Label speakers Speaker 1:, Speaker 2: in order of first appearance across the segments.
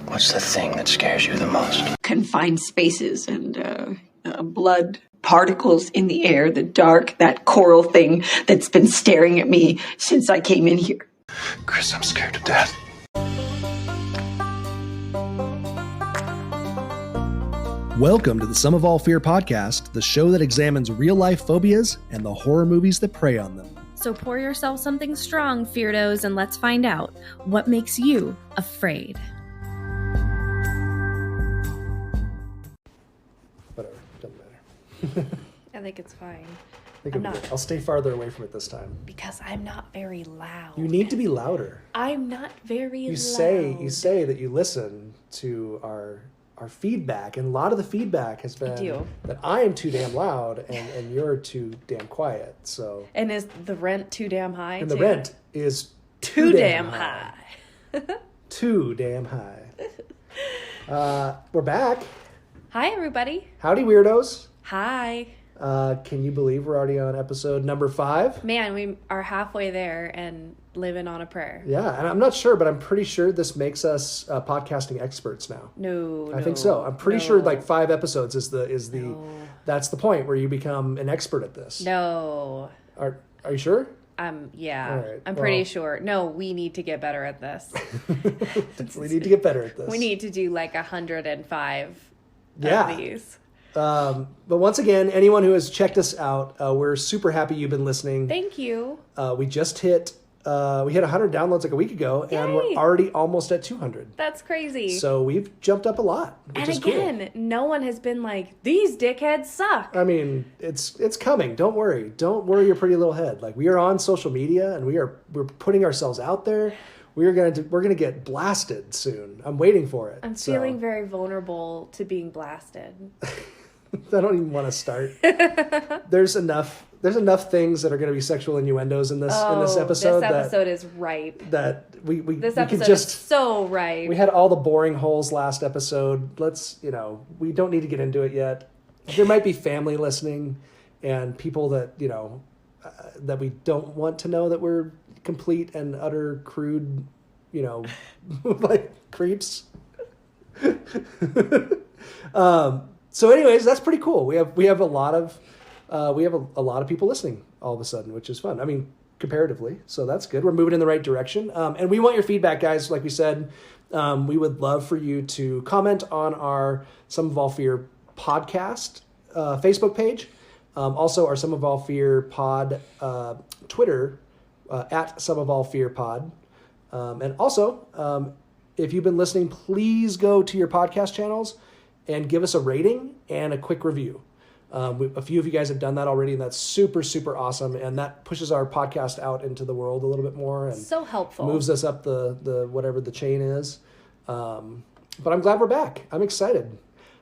Speaker 1: What's the thing that scares you the most?
Speaker 2: Confined spaces and blood particles in the air, the dark, that coral thing that's been staring at me since I came in here.
Speaker 1: Chris, I'm scared to death.
Speaker 3: Welcome to the Sum of All Fear podcast, the show that examines real-life phobias and the horror movies that prey on them.
Speaker 4: So pour yourself something strong, Feardos, and let's find out what makes you afraid.
Speaker 3: Whatever, doesn't matter.
Speaker 5: I think it's fine.
Speaker 3: I'll stay farther away from it this time.
Speaker 5: Because I'm not very loud.
Speaker 3: You need to be louder.
Speaker 5: I'm not very loud.
Speaker 3: You say that you listen to our feedback, and a lot of the feedback has been that I am too damn loud and you're too damn quiet. So
Speaker 5: and is the rent too damn high?
Speaker 3: And the rent is
Speaker 5: too damn high.
Speaker 3: Too damn high. We're back.
Speaker 5: Hi, everybody.
Speaker 3: Howdy, weirdos.
Speaker 5: Hi.
Speaker 3: Can you believe we're already on episode number 5?
Speaker 5: Man, we are halfway there and living on a prayer.
Speaker 3: Yeah, and I'm not sure, but I'm pretty sure this makes us podcasting experts now.
Speaker 5: I
Speaker 3: think so. I'm pretty sure like 5 episodes is that's the point where you become an expert at this.
Speaker 5: No.
Speaker 3: Are you sure?
Speaker 5: Yeah.
Speaker 3: All right,
Speaker 5: I'm pretty sure. No, we need to get better at this.
Speaker 3: We need to get better at this.
Speaker 5: We need to do like 105 of these.
Speaker 3: But once again, anyone who has checked us out, we're super happy you've been listening.
Speaker 5: Thank you.
Speaker 3: We just hit 100 downloads like a week ago. Yay. And we're already almost at 200.
Speaker 5: That's crazy.
Speaker 3: So we've jumped up a lot, which is
Speaker 5: again,
Speaker 3: cool.
Speaker 5: No one has been like, these dickheads suck.
Speaker 3: I mean, it's coming. Don't worry your pretty little head. Like, we are on social media and we're putting ourselves out there. We're gonna get blasted soon. I'm waiting for it.
Speaker 5: I'm feeling very vulnerable to being blasted.
Speaker 3: I don't even want to start. There's enough things that are going to be sexual innuendos in this episode.
Speaker 5: This episode is ripe.
Speaker 3: That we
Speaker 5: episode is so ripe.
Speaker 3: We had all the boring holes last episode. We don't need to get into it yet. There might be family listening and people that that we don't want to know that we're complete and utter crude, like creeps. So anyways, that's pretty cool. We have a lot of people listening all of a sudden, which is fun. I mean, comparatively. So that's good. We're moving in the right direction. And we want your feedback, guys. Like we said, we would love for you to comment on our Some of All Fear podcast Facebook page. Also our Some of All Fear pod Twitter at Some of All Fear pod. And also, if you've been listening, please go to your podcast channels and give us a rating and a quick review. A few of you guys have done that already, and that's super, super awesome. And that pushes our podcast out into the world a little bit more. And
Speaker 5: so helpful.
Speaker 3: Moves us up the whatever the chain is. But I'm glad we're back. I'm excited.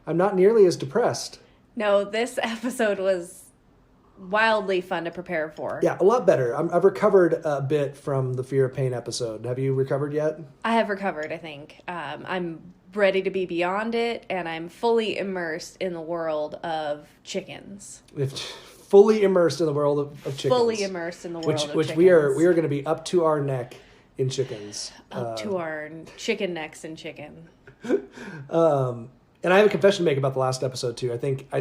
Speaker 3: I'm not nearly as depressed.
Speaker 5: No, this episode was wildly fun to prepare for.
Speaker 3: Yeah, a lot better. I've recovered a bit from the Fear of Pain episode. Have you recovered yet?
Speaker 5: I have recovered, I think. I'm ready to be beyond it, and I'm fully immersed in the world of chickens.
Speaker 3: Fully immersed in the world of chickens.
Speaker 5: Fully immersed in the world of chickens.
Speaker 3: Which we are going to be up to our neck in chickens.
Speaker 5: Up to our chicken necks in chicken.
Speaker 3: And I have a confession to make about the last episode too. I think I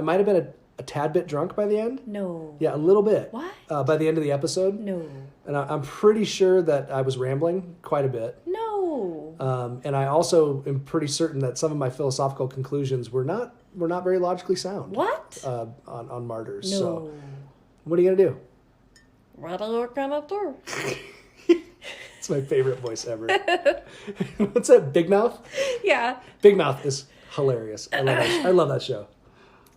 Speaker 3: might have been a tad bit drunk by the end.
Speaker 5: No.
Speaker 3: Yeah, a little bit.
Speaker 5: What?
Speaker 3: By the end of the episode.
Speaker 5: No.
Speaker 3: And I'm pretty sure that I was rambling quite a bit.
Speaker 5: No.
Speaker 3: And I also am pretty certain that some of my philosophical conclusions were not very logically sound.
Speaker 5: What?
Speaker 3: On martyrs.
Speaker 5: No.
Speaker 3: So, what are you gonna do?
Speaker 5: What are you gonna do?
Speaker 3: It's my favorite voice ever. What's that? Big Mouth?
Speaker 5: Yeah.
Speaker 3: Big Mouth is hilarious. I love that show.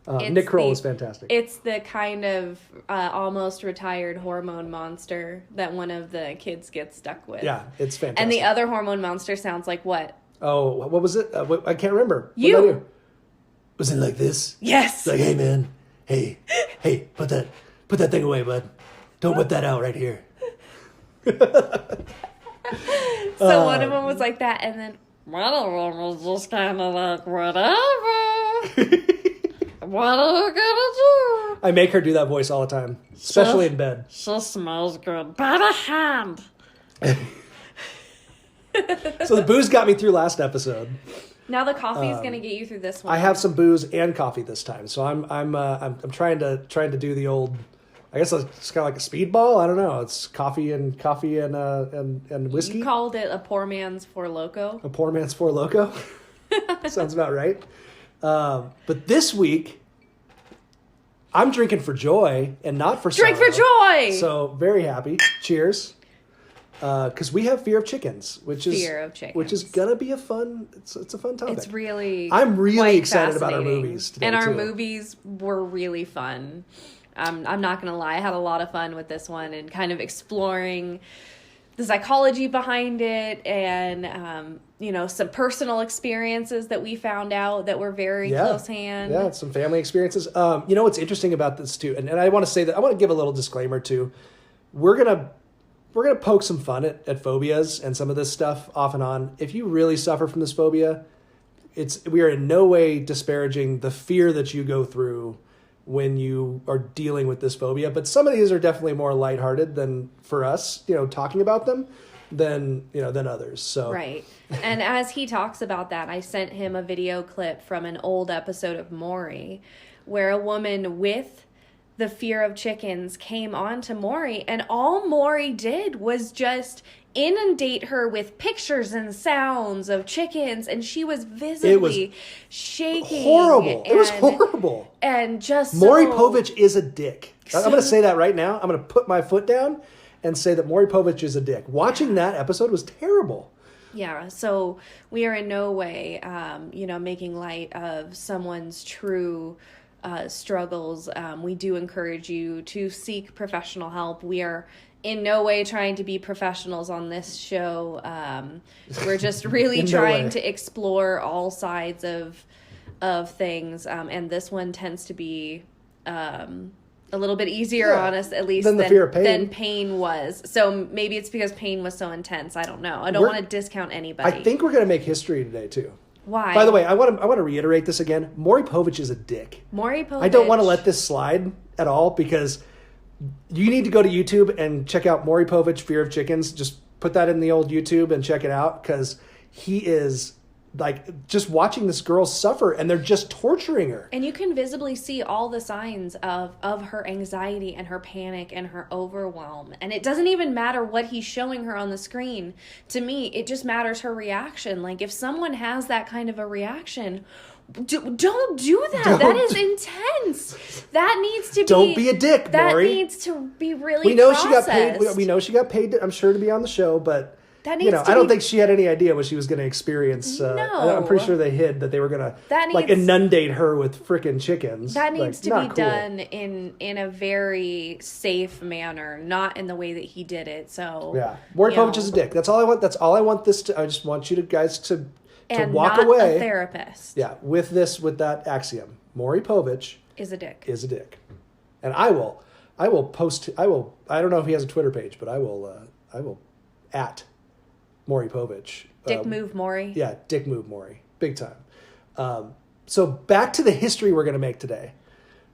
Speaker 3: Nick Kroll is fantastic.
Speaker 5: It's the kind of almost retired hormone monster that one of the kids gets stuck with.
Speaker 3: Yeah, it's fantastic.
Speaker 5: And the other hormone monster sounds like what?
Speaker 3: Oh, what was it? I can't remember.
Speaker 5: You.
Speaker 3: What did I do? Was it like this?
Speaker 5: Yes.
Speaker 3: It's like, hey man, hey, put that thing away, bud. Don't put that out right here.
Speaker 5: So one of them was like that, and then one of them was just kind of like, whatever. What are you gonna do?
Speaker 3: I make her do that voice all the time, especially in bed.
Speaker 5: She smells good. By the hand.
Speaker 3: So the booze got me through last episode.
Speaker 5: Now the coffee is going to get you through this one.
Speaker 3: I have some booze and coffee this time, so I'm trying to do the old. I guess it's kind of like a speedball. I don't know. It's coffee and whiskey.
Speaker 5: You called it a poor man's Four Loko.
Speaker 3: A poor man's Four Loko. Sounds about right. But this week, I'm drinking for joy and not for sorrow.
Speaker 5: Drink for joy!
Speaker 3: So very happy. Cheers. Because we have fear of chickens, which is gonna be a fun. It's a fun topic.
Speaker 5: It's really.
Speaker 3: I'm really
Speaker 5: quite
Speaker 3: excited about our
Speaker 5: fascinating.
Speaker 3: movies today,
Speaker 5: and our
Speaker 3: too.
Speaker 5: movies were really fun. I'm not gonna lie, I had a lot of fun with this one and kind of exploring the psychology behind it and some personal experiences that we found out that were very close hand.
Speaker 3: Yeah, some family experiences. What's interesting about this too, and I want to say that I want to give a little disclaimer too. We're gonna poke some fun at phobias and some of this stuff off and on. If you really suffer from this phobia, we are in no way disparaging the fear that you go through when you are dealing with this phobia. But some of these are definitely more lighthearted than for us, talking about them than others. So
Speaker 5: right. And as he talks about that, I sent him a video clip from an old episode of Maury where a woman with the fear of chickens came on to Maury, and all Maury did was just inundate her with pictures and sounds of chickens, and she was visibly shaking.
Speaker 3: Horrible. It was horrible.
Speaker 5: And just
Speaker 3: Maury Povich is a dick. I'm going to say that right now. I'm going to put my foot down and say that Maury Povich is a dick. Watching that episode was terrible.
Speaker 5: Yeah, so we are in no way, making light of someone's true struggles. We do encourage you to seek professional help. We are in no way trying to be professionals on this show. We're just really trying to explore all sides of things. And this one tends to be a little bit easier on us, at least
Speaker 3: than the fear of pain.
Speaker 5: Than pain was. So maybe it's because pain was so intense. I don't know. I don't want to discount anybody.
Speaker 3: I think we're going to make history today too.
Speaker 5: Why?
Speaker 3: By the way, I want to reiterate this again. Maury Povich is a dick.
Speaker 5: Maury Povich.
Speaker 3: I don't want to let this slide at all because you need to go to YouTube and check out Maury Povich Fear of Chickens. Just put that in the old YouTube and check it out because he is like just watching this girl suffer and they're just torturing her.
Speaker 5: And you can visibly see all the signs of her anxiety and her panic and her overwhelm. And it doesn't even matter what he's showing her on the screen. To me, it just matters her reaction. Like if someone has that kind of a reaction, don't do that. That is intense. That needs to be.
Speaker 3: Don't be a dick, Maury.
Speaker 5: That needs to be really.
Speaker 3: We know
Speaker 5: processed.
Speaker 3: she got paid. We know she got paid. I'm sure to be on the show, but
Speaker 5: that needs to
Speaker 3: I don't think she had any idea what she was going to experience.
Speaker 5: No.
Speaker 3: I'm pretty sure they hid that they were going to inundate her with frickin' chickens.
Speaker 5: That needs to be
Speaker 3: cool.
Speaker 5: done in a very safe manner, not in the way that he did it. So
Speaker 3: yeah, Maury Povich is a dick. That's all I want. That's all I want this to. I just want you guys to walk
Speaker 5: not
Speaker 3: away.
Speaker 5: A therapist.
Speaker 3: Yeah, with that axiom. Maury Povich
Speaker 5: is a dick.
Speaker 3: And I will post. I don't know if he has a Twitter page, but I will at Maury Povich.
Speaker 5: Dick move Maury.
Speaker 3: Yeah, dick move Maury. Big time. So back to the history we're going to make today.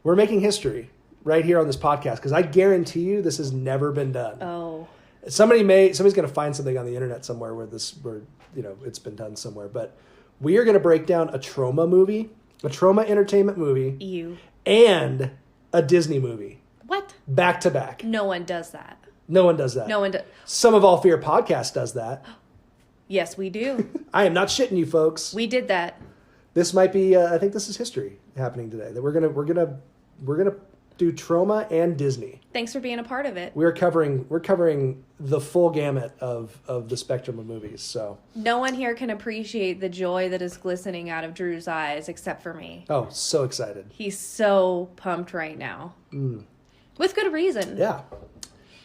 Speaker 3: We're making history right here on this podcast because I guarantee you this has never been done.
Speaker 5: Oh.
Speaker 3: Somebody's going to find something on the internet somewhere where it's been done somewhere. But we are going to break down a Troma movie, a Troma entertainment movie, and a Disney movie.
Speaker 5: What?
Speaker 3: Back to back.
Speaker 5: No one does that.
Speaker 3: No one does that.
Speaker 5: No one does.
Speaker 3: Some of All Fear podcast does that.
Speaker 5: Yes, we do.
Speaker 3: I am not shitting you, folks.
Speaker 5: We did that.
Speaker 3: This might be. I think this is history happening today. That we're gonna do Troma and Disney.
Speaker 5: Thanks for being a part of it.
Speaker 3: We're covering the full gamut of the spectrum of movies. So
Speaker 5: no one here can appreciate the joy that is glistening out of Drew's eyes except for me.
Speaker 3: Oh, so excited.
Speaker 5: He's so pumped right now. With good reason.
Speaker 3: Yeah.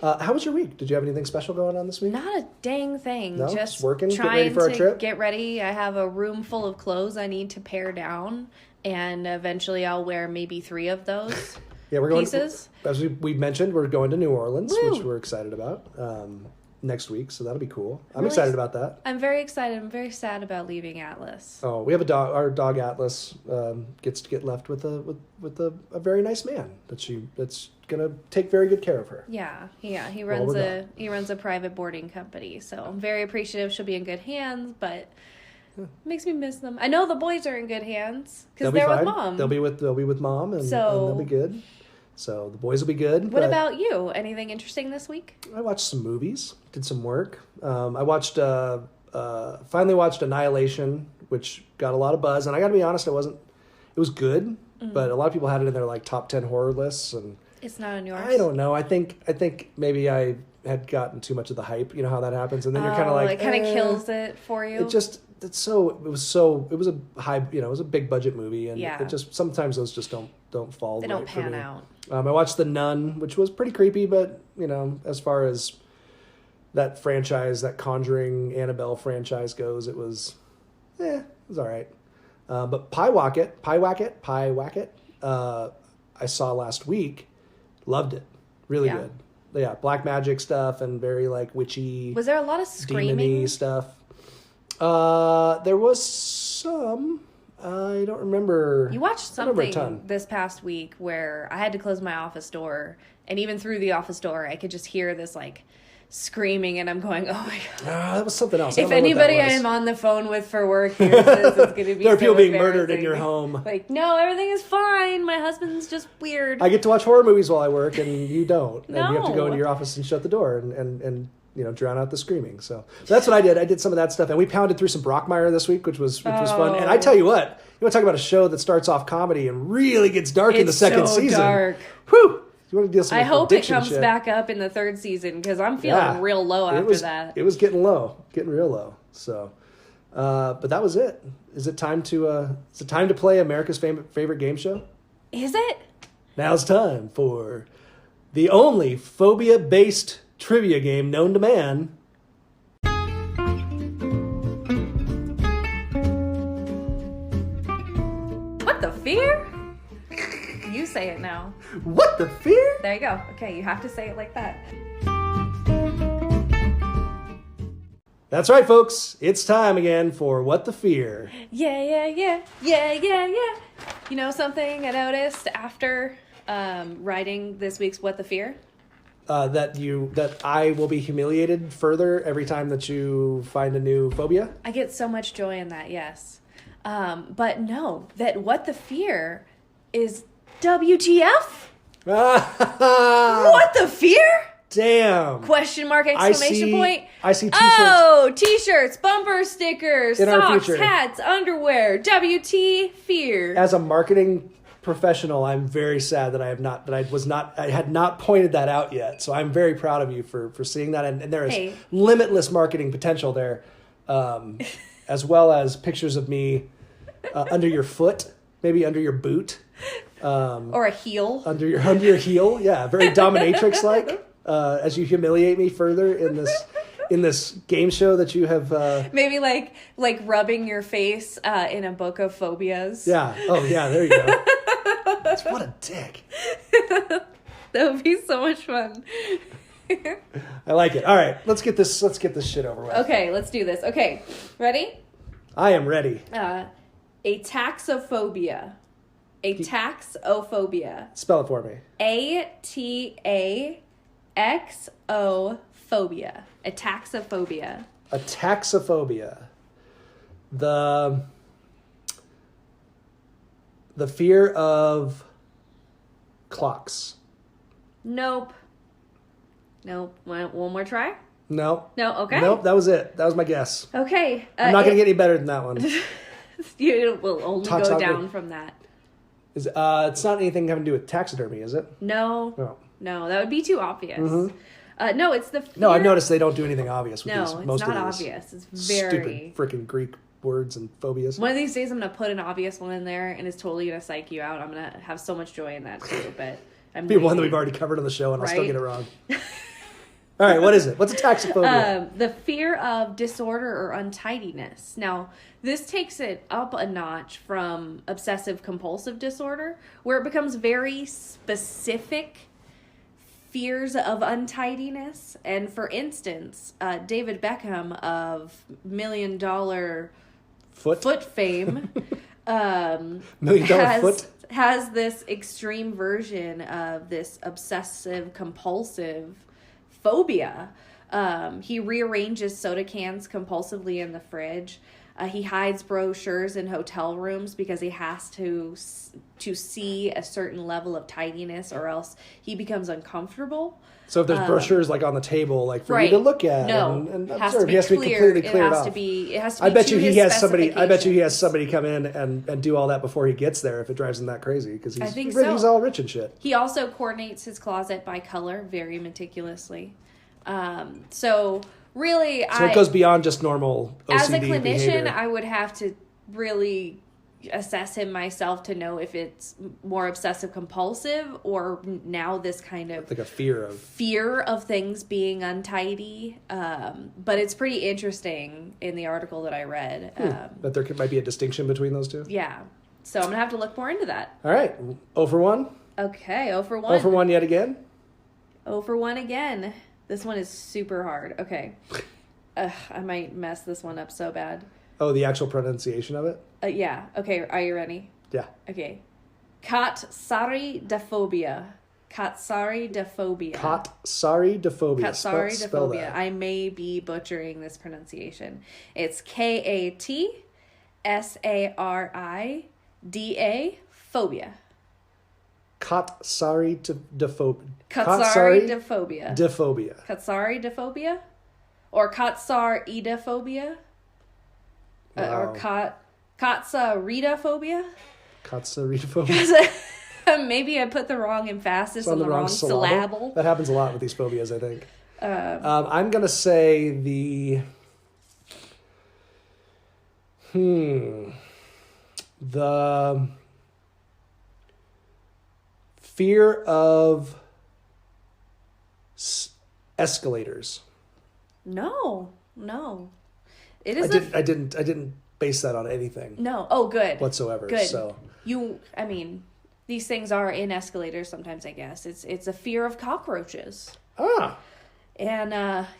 Speaker 3: How was your week? Did you have anything special going on this week?
Speaker 5: Not a dang thing.
Speaker 3: No?
Speaker 5: Just
Speaker 3: working,
Speaker 5: trying
Speaker 3: get ready for our trip?
Speaker 5: Get ready. I have a room full of clothes I need to pare down, and eventually I'll wear maybe 3 of those.
Speaker 3: Yeah, we're going.
Speaker 5: Pieces.
Speaker 3: As we mentioned, we're going to New Orleans,
Speaker 5: Woo!
Speaker 3: which we're excited about next week. So that'll be cool. I'm excited about that.
Speaker 5: I'm very excited. I'm very sad about leaving Atlas.
Speaker 3: Oh, we have a dog. Our dog Atlas gets to get left with a very nice man that's gonna take very good care of her.
Speaker 5: Yeah. He
Speaker 3: Well,
Speaker 5: runs a private boarding company, so I'm very appreciative. She'll be in good hands, but it makes me miss them. I know the boys are in good hands because they're with mom.
Speaker 3: They'll be with mom, and they'll be good. So the boys will be good.
Speaker 5: What about you? Anything interesting this week?
Speaker 3: I watched some movies, did some work. I watched finally watched Annihilation, which got a lot of buzz, and I got to be honest, it was good, but a lot of people had it in their like top 10 horror lists, and
Speaker 5: it's not on yours.
Speaker 3: I don't know. I think maybe I had gotten too much of the hype. You know how that happens, and then you're kind of like,
Speaker 5: it kind of kills it for you.
Speaker 3: It was a high, it was a big budget movie, and it just sometimes those just don't fall.
Speaker 5: They don't pan out.
Speaker 3: I watched The Nun, which was pretty creepy, but as far as that franchise, that Conjuring Annabelle franchise goes, it was all right. But Pie Wacket, I saw last week, loved it, really good. Yeah, black magic stuff and very like witchy.
Speaker 5: Was there a lot of screaming
Speaker 3: demony stuff? There was some. I don't remember.
Speaker 5: You watched something this past week where I had to close my office door, and even through the office door, I could just hear this like screaming, and I'm going, oh my god.
Speaker 3: That was something else.
Speaker 5: If anybody I am on the phone with for work hears this, it's going to be
Speaker 3: there are people being
Speaker 5: embarrassing.
Speaker 3: murdered in your home.
Speaker 5: Like, no, everything is fine. My husband's just weird.
Speaker 3: I get to watch horror movies while I work, and you don't.
Speaker 5: No.
Speaker 3: And you have to go into your office and shut the door and drown out the screaming. So that's what I did. I did some of that stuff, and we pounded through some Brockmire this week, which was fun. And I tell you what, you want to talk about a show that starts off comedy and really gets dark in the second season.
Speaker 5: Dark.
Speaker 3: Whew. You want to deal some
Speaker 5: I hope it comes
Speaker 3: shit.
Speaker 5: back up in the third season because I'm feeling real low after that.
Speaker 3: It was getting low, getting real low. So, but that was it. Is it time to play America's favorite game show?
Speaker 5: Is it?
Speaker 3: Now's time for the only phobia-based trivia game known to man.
Speaker 5: What the fear? You say it now.
Speaker 3: What the fear?
Speaker 5: There you go. Okay, you have to say it like that.
Speaker 3: That's right, folks. It's time again for What the Fear.
Speaker 5: Yeah. You know something I noticed after writing this week's What the Fear?
Speaker 3: That I will be humiliated further every time that you find a new phobia?
Speaker 5: I get so much joy in that, yes. But no, that What the Fear is WTF? What the fear?
Speaker 3: Damn.
Speaker 5: Question mark, exclamation point.
Speaker 3: I see t-shirts.
Speaker 5: Oh, t-shirts, bumper stickers,
Speaker 3: in
Speaker 5: socks, hats, underwear, WT fear.
Speaker 3: As a marketing professional, I'm very sad that I had not pointed that out yet. So I'm very proud of you for seeing that. And there is limitless marketing potential there, as well as pictures of me under your foot, maybe under your boot.
Speaker 5: Or a heel.
Speaker 3: Under your heel. Yeah, very dominatrix-like. As you humiliate me further in this game show that you have.
Speaker 5: Maybe like rubbing your face in a book of phobias.
Speaker 3: Yeah. Oh, yeah. There you go. What a dick.
Speaker 5: That would be so much fun.
Speaker 3: I like it. All right, let's get this shit over with.
Speaker 5: Okay, let's do this. Okay, ready?
Speaker 3: I am ready.
Speaker 5: A taxophobia. A taxophobia.
Speaker 3: Spell it for me.
Speaker 5: ATAXO phobia. A taxophobia.
Speaker 3: A taxophobia. The fear of clocks.
Speaker 5: Nope. One more try?
Speaker 3: No.
Speaker 5: No, okay.
Speaker 3: Nope, that was it. That was my guess.
Speaker 5: Okay.
Speaker 3: I'm not going to get any better than that one.
Speaker 5: It will only go down from that.
Speaker 3: It's not anything having to do with taxidermy, is it?
Speaker 5: No. No, that would be too obvious. Mm-hmm. No, it's the fear.
Speaker 3: No, I've noticed they don't do anything obvious with these.
Speaker 5: No,
Speaker 3: most
Speaker 5: it's not
Speaker 3: of these
Speaker 5: obvious. It's very...
Speaker 3: stupid freaking Greek words and phobias.
Speaker 5: One of these days I'm going to put an obvious one in there and it's totally going to psych you out. I'm going to have so much joy in that too, but...
Speaker 3: It'll be one that we've already covered on the show and I'll still get it wrong. All right, what is it? What's a taxophobia?
Speaker 5: The fear of disorder or untidiness. Now, this takes it up a notch from obsessive compulsive disorder, where it becomes very specific fears of untidiness. And for instance, David Beckham of $1 Million Foot fame
Speaker 3: $1 Million Foot?
Speaker 5: has this extreme version of this obsessive compulsive phobia. He rearranges soda cans compulsively in the fridge. He hides brochures in hotel rooms because he has to see a certain level of tidiness, or else he becomes uncomfortable.
Speaker 3: So if there's brochures like on the table, like for
Speaker 5: right.
Speaker 3: you to look at,
Speaker 5: No,
Speaker 3: and
Speaker 5: has
Speaker 3: observe,
Speaker 5: to be
Speaker 3: he has to be
Speaker 5: clear.
Speaker 3: completely cleared
Speaker 5: It has
Speaker 3: off.
Speaker 5: to be. It has to be.
Speaker 3: I bet you
Speaker 5: to
Speaker 3: he
Speaker 5: his
Speaker 3: has somebody. I bet you he has
Speaker 5: specifications.
Speaker 3: somebody come in and do all that before he gets there. If it drives him that crazy, because
Speaker 5: I think
Speaker 3: he's
Speaker 5: so.
Speaker 3: all rich and shit.
Speaker 5: He also coordinates his closet by color very meticulously. So really,
Speaker 3: So it goes beyond just normal OCD
Speaker 5: as a clinician,
Speaker 3: behavior.
Speaker 5: I would have to really assess him myself to know if it's more obsessive compulsive or now this kind of
Speaker 3: like a fear of
Speaker 5: things being untidy. But it's pretty interesting in the article that I read.
Speaker 3: But there might be a distinction between those two.
Speaker 5: Yeah. So I'm gonna have to look more into that.
Speaker 3: All right, 0 for 1.
Speaker 5: Okay, 0 for 1.
Speaker 3: 0 for 1 yet again.
Speaker 5: 0 for 1 again. This one is super hard. Okay. I might mess this one up so bad.
Speaker 3: Oh, the actual pronunciation of it?
Speaker 5: Yeah. Okay, are you ready?
Speaker 3: Yeah.
Speaker 5: Okay. Katsaridophobia. Katsaridophobia.
Speaker 3: Katsaridophobia. Spell
Speaker 5: Katsaridophobia.
Speaker 3: that.
Speaker 5: I may be butchering this pronunciation. It's Katsarida phobia.
Speaker 3: Katsaridophobia.
Speaker 5: Katsaridophobia.
Speaker 3: Diphobia.
Speaker 5: Katsaridophobia? Or Katsaridophobia? Or Katsaridophobia?
Speaker 3: Katsaridophobia.
Speaker 5: Maybe I put the wrong emphasis
Speaker 3: It's
Speaker 5: on the wrong syllable.
Speaker 3: That happens a lot with these phobias, I think. I'm going to say the fear of escalators.
Speaker 5: No. It is
Speaker 3: I didn't base that on anything.
Speaker 5: No. Oh, good.
Speaker 3: Whatsoever.
Speaker 5: Good.
Speaker 3: So
Speaker 5: These things are in escalators sometimes, I guess. It's a fear of cockroaches.
Speaker 3: Ah.
Speaker 5: And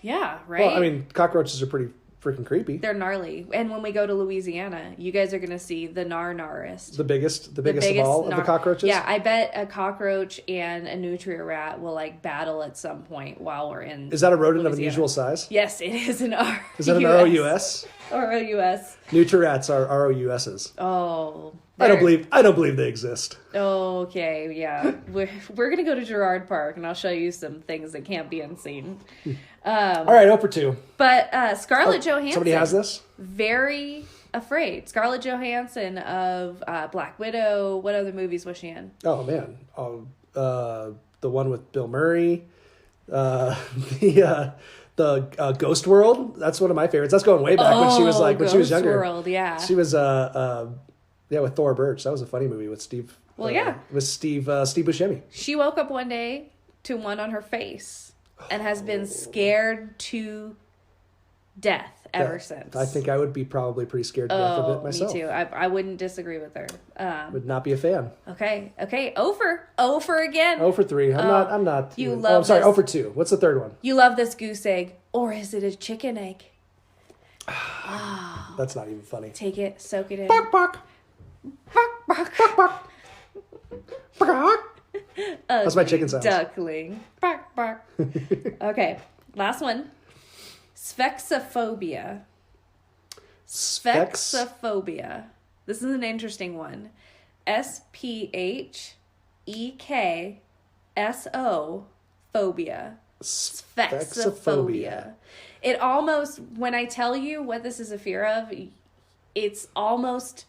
Speaker 5: yeah, right?
Speaker 3: Well, I mean, cockroaches are pretty freaking creepy.
Speaker 5: They're gnarly. And when we go to Louisiana, you guys are going to see the nar-narest.
Speaker 3: The biggest of all of the cockroaches?
Speaker 5: Yeah, I bet a cockroach and a nutria rat will like battle at some point while we're in.
Speaker 3: Is that a rodent
Speaker 5: Louisiana.
Speaker 3: of unusual size?
Speaker 5: Yes, it is an R.
Speaker 3: Is that an ROUS?
Speaker 5: ROUS.
Speaker 3: Nutria-rats are ROUSs.
Speaker 5: Oh.
Speaker 3: I don't believe they exist.
Speaker 5: Okay, yeah. We're gonna go to Girard Park and I'll show you some things that can't be unseen.
Speaker 3: All right, 0 for 2.
Speaker 5: But Scarlett Johansson.
Speaker 3: Somebody has this?
Speaker 5: Very afraid. Scarlett Johansson of Black Widow. What other movies was she in?
Speaker 3: Oh man, the one with Bill Murray, the Ghost World. That's one of my favorites. That's going way back when she was younger.
Speaker 5: Ghost World, yeah.
Speaker 3: She was with Thor Birch. That was a funny movie with Steve.
Speaker 5: Well, yeah,
Speaker 3: with Steve Buscemi.
Speaker 5: She woke up one day to one on her face and has been scared to death ever since.
Speaker 3: I think I would be probably pretty scared to death of it myself.
Speaker 5: Me too. I wouldn't disagree with her.
Speaker 3: Would not be a fan.
Speaker 5: Okay. 0 for again.
Speaker 3: 0 for 3. I'm not.
Speaker 5: You
Speaker 3: even,
Speaker 5: love
Speaker 3: I'm sorry.
Speaker 5: this.
Speaker 3: 0 for 2. What's the third one?
Speaker 5: You love this goose egg, or is it a chicken egg?
Speaker 3: That's not even funny.
Speaker 5: Take it, soak it in.
Speaker 3: Bark, bark.
Speaker 5: Bark, bark.
Speaker 3: Bark, bark. Bark. That's my chicken sounds.
Speaker 5: Duckling. Bark, bark. Okay, last one. Sphexiphobia. Sphexiphobia. This is an interesting one. SPHEKSO phobia. Sphexiphobia. It almost, when I tell you what this is a fear of, it's almost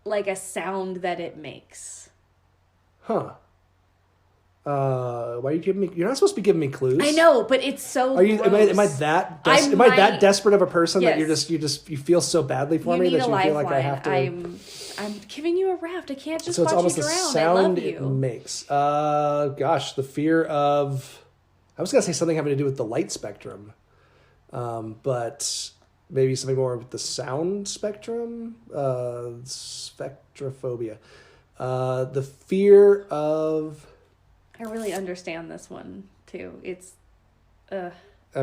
Speaker 5: like a sound that it makes.
Speaker 3: Huh. Why are you giving me? You're not supposed to be giving me clues.
Speaker 5: I know, but it's so.
Speaker 3: Are you? Am I
Speaker 5: gross.
Speaker 3: that?
Speaker 5: I
Speaker 3: Am I that
Speaker 5: might-
Speaker 3: desperate of a person that
Speaker 5: Yes.
Speaker 3: you feel so badly for
Speaker 5: You
Speaker 3: me
Speaker 5: need
Speaker 3: that
Speaker 5: a
Speaker 3: you feel
Speaker 5: lifeline.
Speaker 3: like I have to?
Speaker 5: I'm giving you a raft. I can't just
Speaker 3: So it's
Speaker 5: watch
Speaker 3: almost
Speaker 5: you
Speaker 3: the
Speaker 5: drown. I
Speaker 3: sound
Speaker 5: love
Speaker 3: it
Speaker 5: you.
Speaker 3: makes. Gosh, the fear of. I was gonna say something having to do with the light spectrum, but maybe something more with the sound spectrum. Spectrophobia. The fear of.
Speaker 5: I really understand this one too. It's,
Speaker 3: I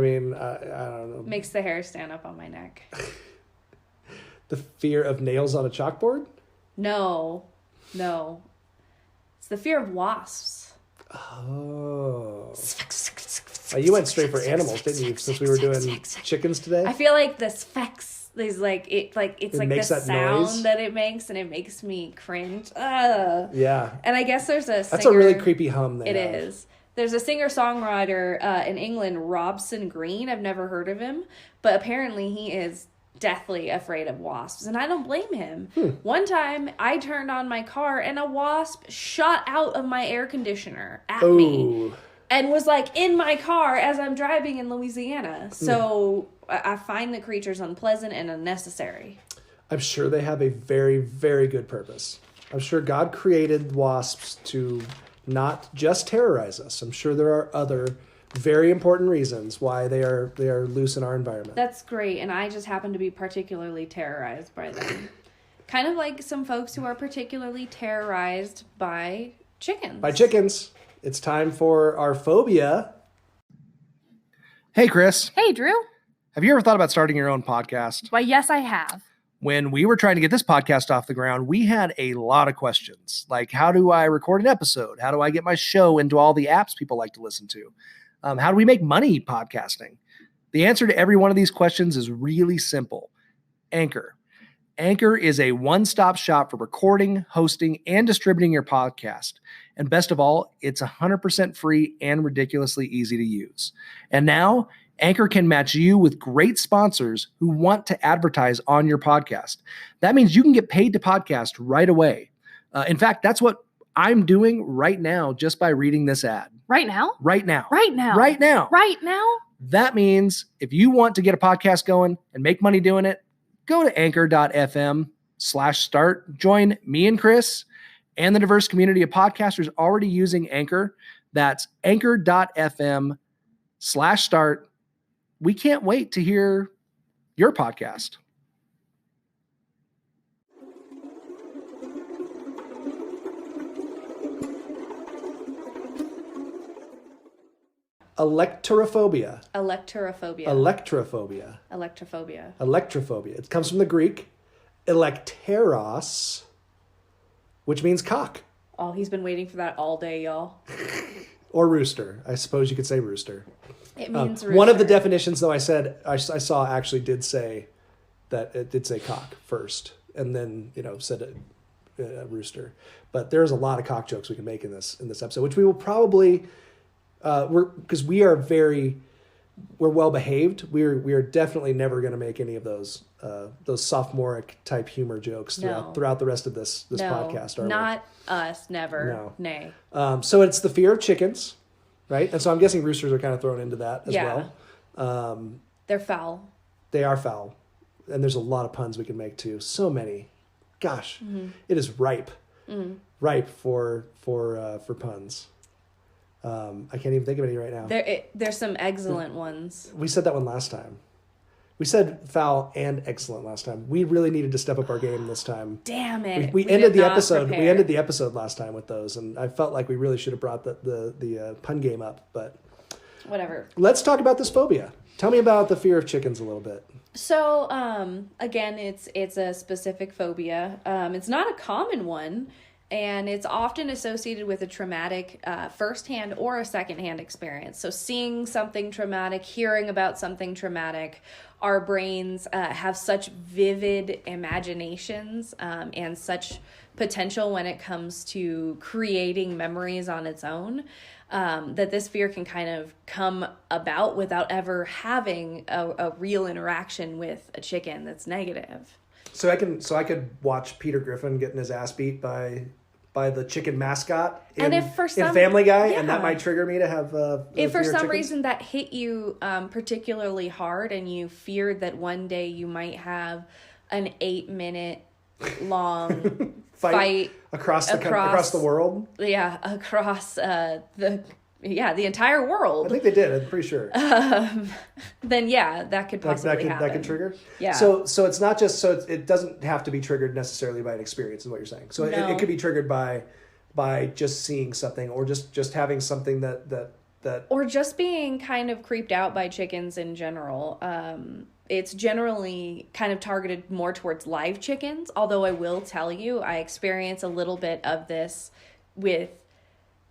Speaker 3: mean, I don't know.
Speaker 5: makes the hair stand up on my neck.
Speaker 3: The fear of nails on a chalkboard.
Speaker 5: No. It's the fear of wasps.
Speaker 3: Oh. You went straight for animals, didn't you? Since we were doing chickens today.
Speaker 5: I feel like the sphex is it's like the sound
Speaker 3: noise
Speaker 5: that it makes, and it makes me cringe. Yeah. And I guess there's a singer.
Speaker 3: That's a really creepy hum.
Speaker 5: It is. There's a singer-songwriter in England, Robson Green. I've never heard of him, but apparently he is deathly afraid of wasps, and I don't blame him. One time, I turned on my car, and a wasp shot out of my air conditioner at me. And was like in my car as I'm driving in Louisiana. So I find the creatures unpleasant and unnecessary.
Speaker 3: I'm sure they have a very, very good purpose. I'm sure God created wasps to not just terrorize us. I'm sure there are other very important reasons why they are loose in our environment.
Speaker 5: That's great. And I just happen to be particularly terrorized by them. Kind of like some folks who are particularly terrorized by chickens.
Speaker 3: By chickens. It's time for our phobia. Hey, Chris.
Speaker 4: Hey, Drew.
Speaker 3: Have you ever thought about starting your own podcast?
Speaker 4: Why, yes, I have.
Speaker 3: When we were trying to get this podcast off the ground, we had a lot of questions. Like, how do I record an episode? How do I get my show into all the apps people like to listen to? How do we make money podcasting? The answer to every one of these questions is really simple. Anchor. Anchor is a one-stop shop for recording, hosting, and distributing your podcast. And best of all, it's 100% free and ridiculously easy to use. And now, Anchor can match you with great sponsors who want to advertise on your podcast. That means you can get paid to podcast right away. In fact, that's what I'm doing right now just by reading this ad.
Speaker 4: Right now?
Speaker 3: Right now.
Speaker 4: Right now.
Speaker 3: Right now.
Speaker 4: Right now?
Speaker 3: That means if you want to get a podcast going and make money doing it, go to anchor.fm/start. Join me and Chris and the diverse community of podcasters already using Anchor. That's anchor.fm/start. We can't wait to hear your podcast. Alektorophobia.
Speaker 5: Alektorophobia.
Speaker 3: Alektorophobia. It comes from the Greek elekteros, which means cock.
Speaker 5: Oh, he's been waiting for that all day, y'all.
Speaker 3: Or rooster. I suppose you could say rooster.
Speaker 5: It means rooster.
Speaker 3: One of the definitions, though, I saw actually did say that it did say cock first, and then said rooster. But there's a lot of cock jokes we can make in this episode, which we will probably because we're well behaved. We are definitely never going to make any of those sophomoric type humor jokes throughout the rest of this podcast. Are
Speaker 5: not us. Never.
Speaker 3: No.
Speaker 5: Nay.
Speaker 3: So it's the fear of chickens, right? And so I'm guessing roosters are kind of thrown into that as well.
Speaker 5: They're foul.
Speaker 3: They are foul, and there's a lot of puns we can make too. So many. Gosh, It is ripe for puns. I can't even think of any right now.
Speaker 5: There's some excellent ones.
Speaker 3: We said that one last time. We said foul and excellent last time. We really needed to step up our game this time.
Speaker 5: Damn it!
Speaker 3: We ended the episode. Prepare. We ended the episode last time with those, and I felt like we really should have brought the pun game up. But
Speaker 5: whatever.
Speaker 3: Let's talk about this phobia. Tell me about the fear of chickens a little bit.
Speaker 5: So, again, it's a specific phobia. It's not a common one. And it's often associated with a traumatic firsthand or a secondhand experience. So seeing something traumatic, hearing about something traumatic, our brains have such vivid imaginations and such potential when it comes to creating memories on its own, that this fear can kind of come about without ever having a real interaction with a chicken that's negative.
Speaker 3: So I could watch Peter Griffin getting his ass beat by the chicken mascot in Family Guy, and that might trigger me to have
Speaker 5: if for some reason that hit you particularly hard and you feared that one day you might have an 8-minute long fight across
Speaker 3: the world.
Speaker 5: Yeah, across the entire world.
Speaker 3: I think they did. I'm pretty sure.
Speaker 5: Then that could possibly happen.
Speaker 3: That could trigger.
Speaker 5: Yeah.
Speaker 3: So it's not just it doesn't have to be triggered necessarily by an experience, is what you're saying. So it could be triggered by just seeing something, or just having something that
Speaker 5: or just being kind of creeped out by chickens in general. it's generally kind of targeted more towards live chickens. Although I will tell you, I experience a little bit of this with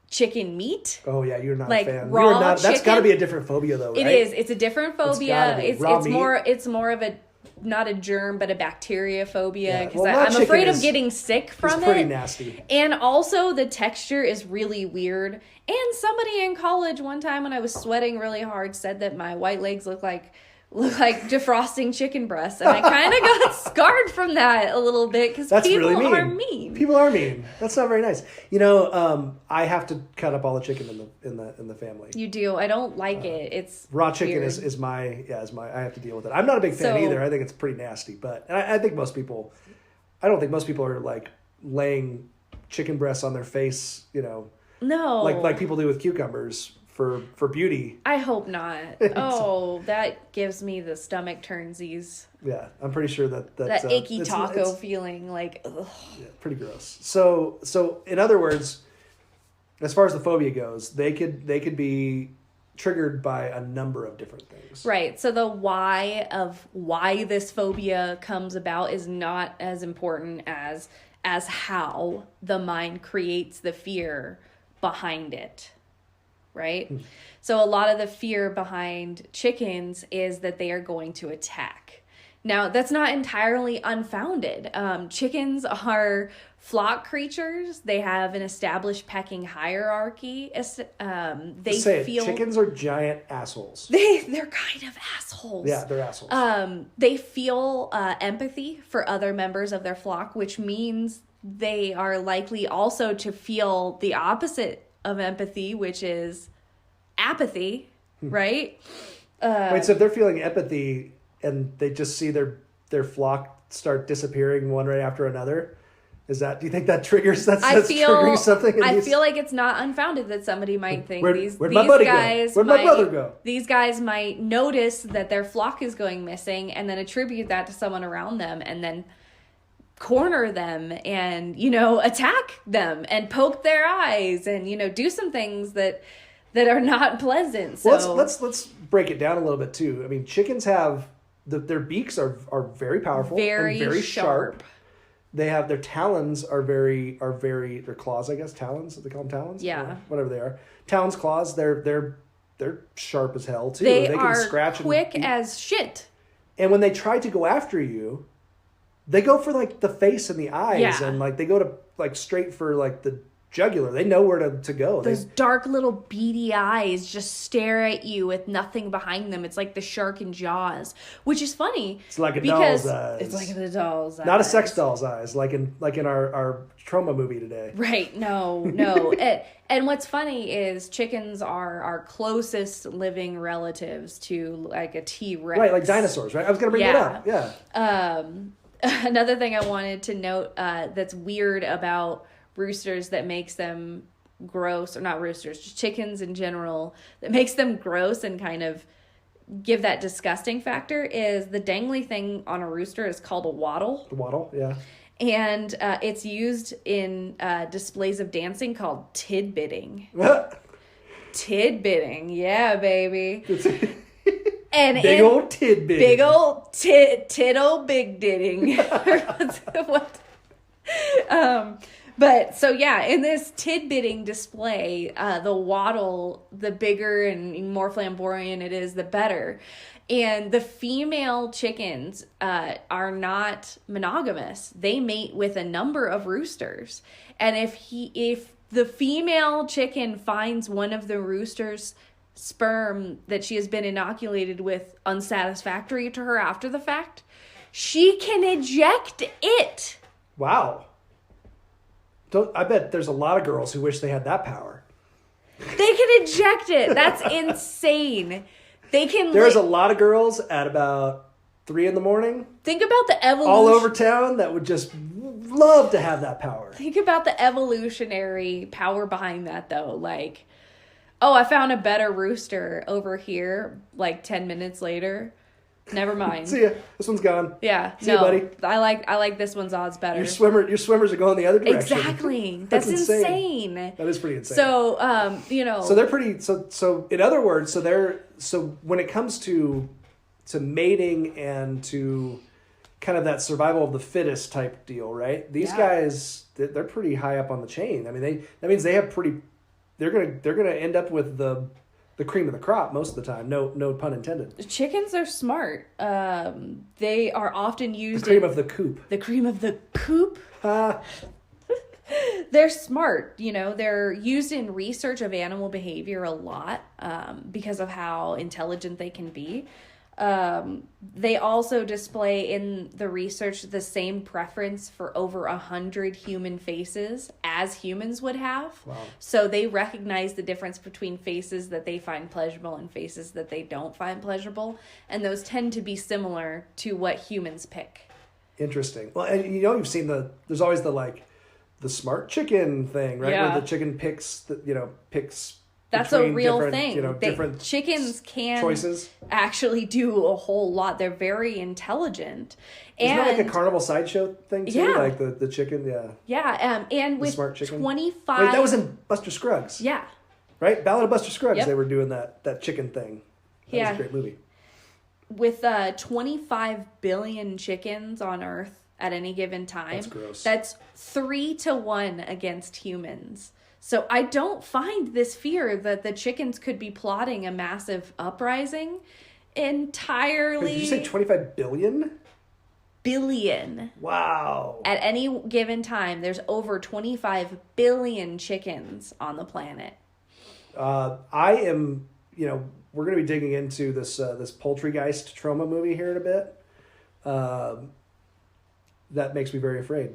Speaker 5: chicken meat.
Speaker 3: Oh yeah, you're not
Speaker 5: like
Speaker 3: a fan.
Speaker 5: Raw
Speaker 3: That's
Speaker 5: chicken.
Speaker 3: got to be a different phobia, though, right?
Speaker 5: It is. It's a different phobia. It's
Speaker 3: meat?
Speaker 5: It's more of a, not a germ, but a bacteria phobia, because
Speaker 3: Well,
Speaker 5: I'm afraid of getting sick from
Speaker 3: it's
Speaker 5: it.
Speaker 3: pretty nasty.
Speaker 5: And also the texture is really weird. And somebody in college one time when I was sweating really hard said that my white legs look like defrosting chicken breasts, and I kind of got scarred from that a little bit because people
Speaker 3: really
Speaker 5: are mean.
Speaker 3: People are mean. That's not very nice. You know, I have to cut up all the chicken in the family.
Speaker 5: You do. I don't like it. It's
Speaker 3: raw chicken
Speaker 5: weird.
Speaker 3: is my I have to deal with it. I'm not a big fan either. I think it's pretty nasty, but I think most people. I don't think most people are like laying chicken breasts on their face. You know,
Speaker 5: no,
Speaker 3: like people do with cucumbers. For beauty.
Speaker 5: I hope not. Oh, that gives me the stomach turnsies.
Speaker 3: Yeah, I'm pretty sure that's
Speaker 5: that icky taco feeling. Like, ugh.
Speaker 3: Yeah, pretty gross. So in other words, as far as the phobia goes, they could be triggered by a number of different things.
Speaker 5: Right. So the why of why this phobia comes about is not as important as how the mind creates the fear behind it. Right? So a lot of the fear behind chickens is that they are going to attack. Now, that's not entirely unfounded. Chickens are flock creatures. They have an established pecking hierarchy.
Speaker 3: Chickens are giant assholes.
Speaker 5: They're kind of assholes.
Speaker 3: Yeah, they're assholes.
Speaker 5: They feel empathy for other members of their flock, which means they are likely also to feel the opposite of empathy, which is apathy, right?
Speaker 3: Wait, so if they're feeling empathy and they just see their flock start disappearing one right after another, do you think that triggers triggering something?
Speaker 5: I feel like it's not unfounded that somebody might think
Speaker 3: Where'd my buddy
Speaker 5: guys
Speaker 3: go? Where'd my brother go?
Speaker 5: These guys might notice that their flock is going missing and then attribute that to someone around them and then corner them and, attack them and poke their eyes and, do some things that are not pleasant. So
Speaker 3: well, let's break it down a little bit too. I mean, chickens have their beaks are very powerful and very sharp. They have their talons are very their claws, I guess, talons, they call them talons?
Speaker 5: Yeah.
Speaker 3: Or whatever they are. Talons, claws, they're sharp as hell too.
Speaker 5: They
Speaker 3: can
Speaker 5: are
Speaker 3: scratch
Speaker 5: quick as shit.
Speaker 3: And when they try to go after you, they go for like the face and the eyes, and like they go to like straight for like the jugular. They know where to go.
Speaker 5: Those dark little beady eyes just stare at you with nothing behind them. It's like the shark in Jaws, which is funny.
Speaker 3: It's like a doll's eyes.
Speaker 5: It's like the doll's eyes.
Speaker 3: Not a sex doll's eyes, like in our Troma movie today.
Speaker 5: Right? No. And what's funny is chickens are our closest living relatives to like a T-Rex.
Speaker 3: Right, like dinosaurs. Right. I was gonna bring that up. Yeah.
Speaker 5: Another thing I wanted to note that's weird about roosters that makes them gross, or not roosters, just chickens in general, that makes them gross and kind of give that disgusting factor is the dangly thing on a rooster is called a wattle.
Speaker 3: The wattle, yeah.
Speaker 5: And it's used in displays of dancing called tidbitting. Tidbitting, yeah, baby. And
Speaker 3: big old tidbitting.
Speaker 5: Big old tittle big ditting. What? But so yeah, in this tidbitting display, the wattle, the bigger and more flamboyant it is, the better. And the female chickens are not monogamous. They mate with a number of roosters. And if the female chicken finds one of the roosters' sperm that she has been inoculated with unsatisfactory to her after the fact, she can eject it.
Speaker 3: Wow. I bet there's a lot of girls who wish they had that power.
Speaker 5: They can eject it. That's insane. They can.
Speaker 3: There's a lot of girls at about 3 a.m.
Speaker 5: Think about the evolution.
Speaker 3: All over town that would just love to have that power.
Speaker 5: Think about the evolutionary power behind that, though. Like, oh, I found a better rooster over here. Like 10 minutes later. Never mind.
Speaker 3: See ya. This one's gone.
Speaker 5: Yeah.
Speaker 3: See ya, buddy.
Speaker 5: I like this one's odds better.
Speaker 3: Your swimmers are going the other direction.
Speaker 5: Exactly. That's insane.
Speaker 3: That is pretty insane.
Speaker 5: So,
Speaker 3: So they're pretty. So in other words, so when it comes to mating and to kind of that survival of the fittest type deal, right? These guys, they're pretty high up on the chain. I mean, that means they have they're gonna end up with the cream of the crop most of the time. No pun intended.
Speaker 5: Chickens are smart. They are often used
Speaker 3: The cream of the coop.
Speaker 5: The cream of the coop. They're smart, they're used in research of animal behavior a lot because of how intelligent they can be. They also display in the research the same preference for over 100 human faces as humans would have.
Speaker 3: Wow.
Speaker 5: So they recognize the difference between faces that they find pleasurable and faces that they don't find pleasurable. And those tend to be similar to what humans pick.
Speaker 3: Interesting. Well, and you've seen there's always the smart chicken thing, right?
Speaker 5: Yeah.
Speaker 3: Where the chicken picks.
Speaker 5: That's a real thing.
Speaker 3: Different
Speaker 5: chickens can
Speaker 3: choices.
Speaker 5: actually do a whole lot. They're very intelligent.
Speaker 3: Isn't that like a carnival sideshow thing too?
Speaker 5: Yeah.
Speaker 3: Like the chicken, yeah.
Speaker 5: Yeah, and with
Speaker 3: smart chicken.
Speaker 5: 25...
Speaker 3: Wait, that was in Buster Scruggs.
Speaker 5: Yeah.
Speaker 3: Right? Ballad of Buster Scruggs,
Speaker 5: Yep.
Speaker 3: They were doing that chicken thing. That was a great movie.
Speaker 5: With 25 billion chickens on Earth at any given time.
Speaker 3: That's gross.
Speaker 5: That's 3-1 against humans. So I don't find this fear that the chickens could be plotting a massive uprising entirely.
Speaker 3: Wait, did you say 25 billion?
Speaker 5: Billion.
Speaker 3: Wow.
Speaker 5: At any given time, there's over 25 billion chickens on the planet.
Speaker 3: I am, we're going to be digging into this Poultrygeist Troma movie here in a bit. That makes me very afraid.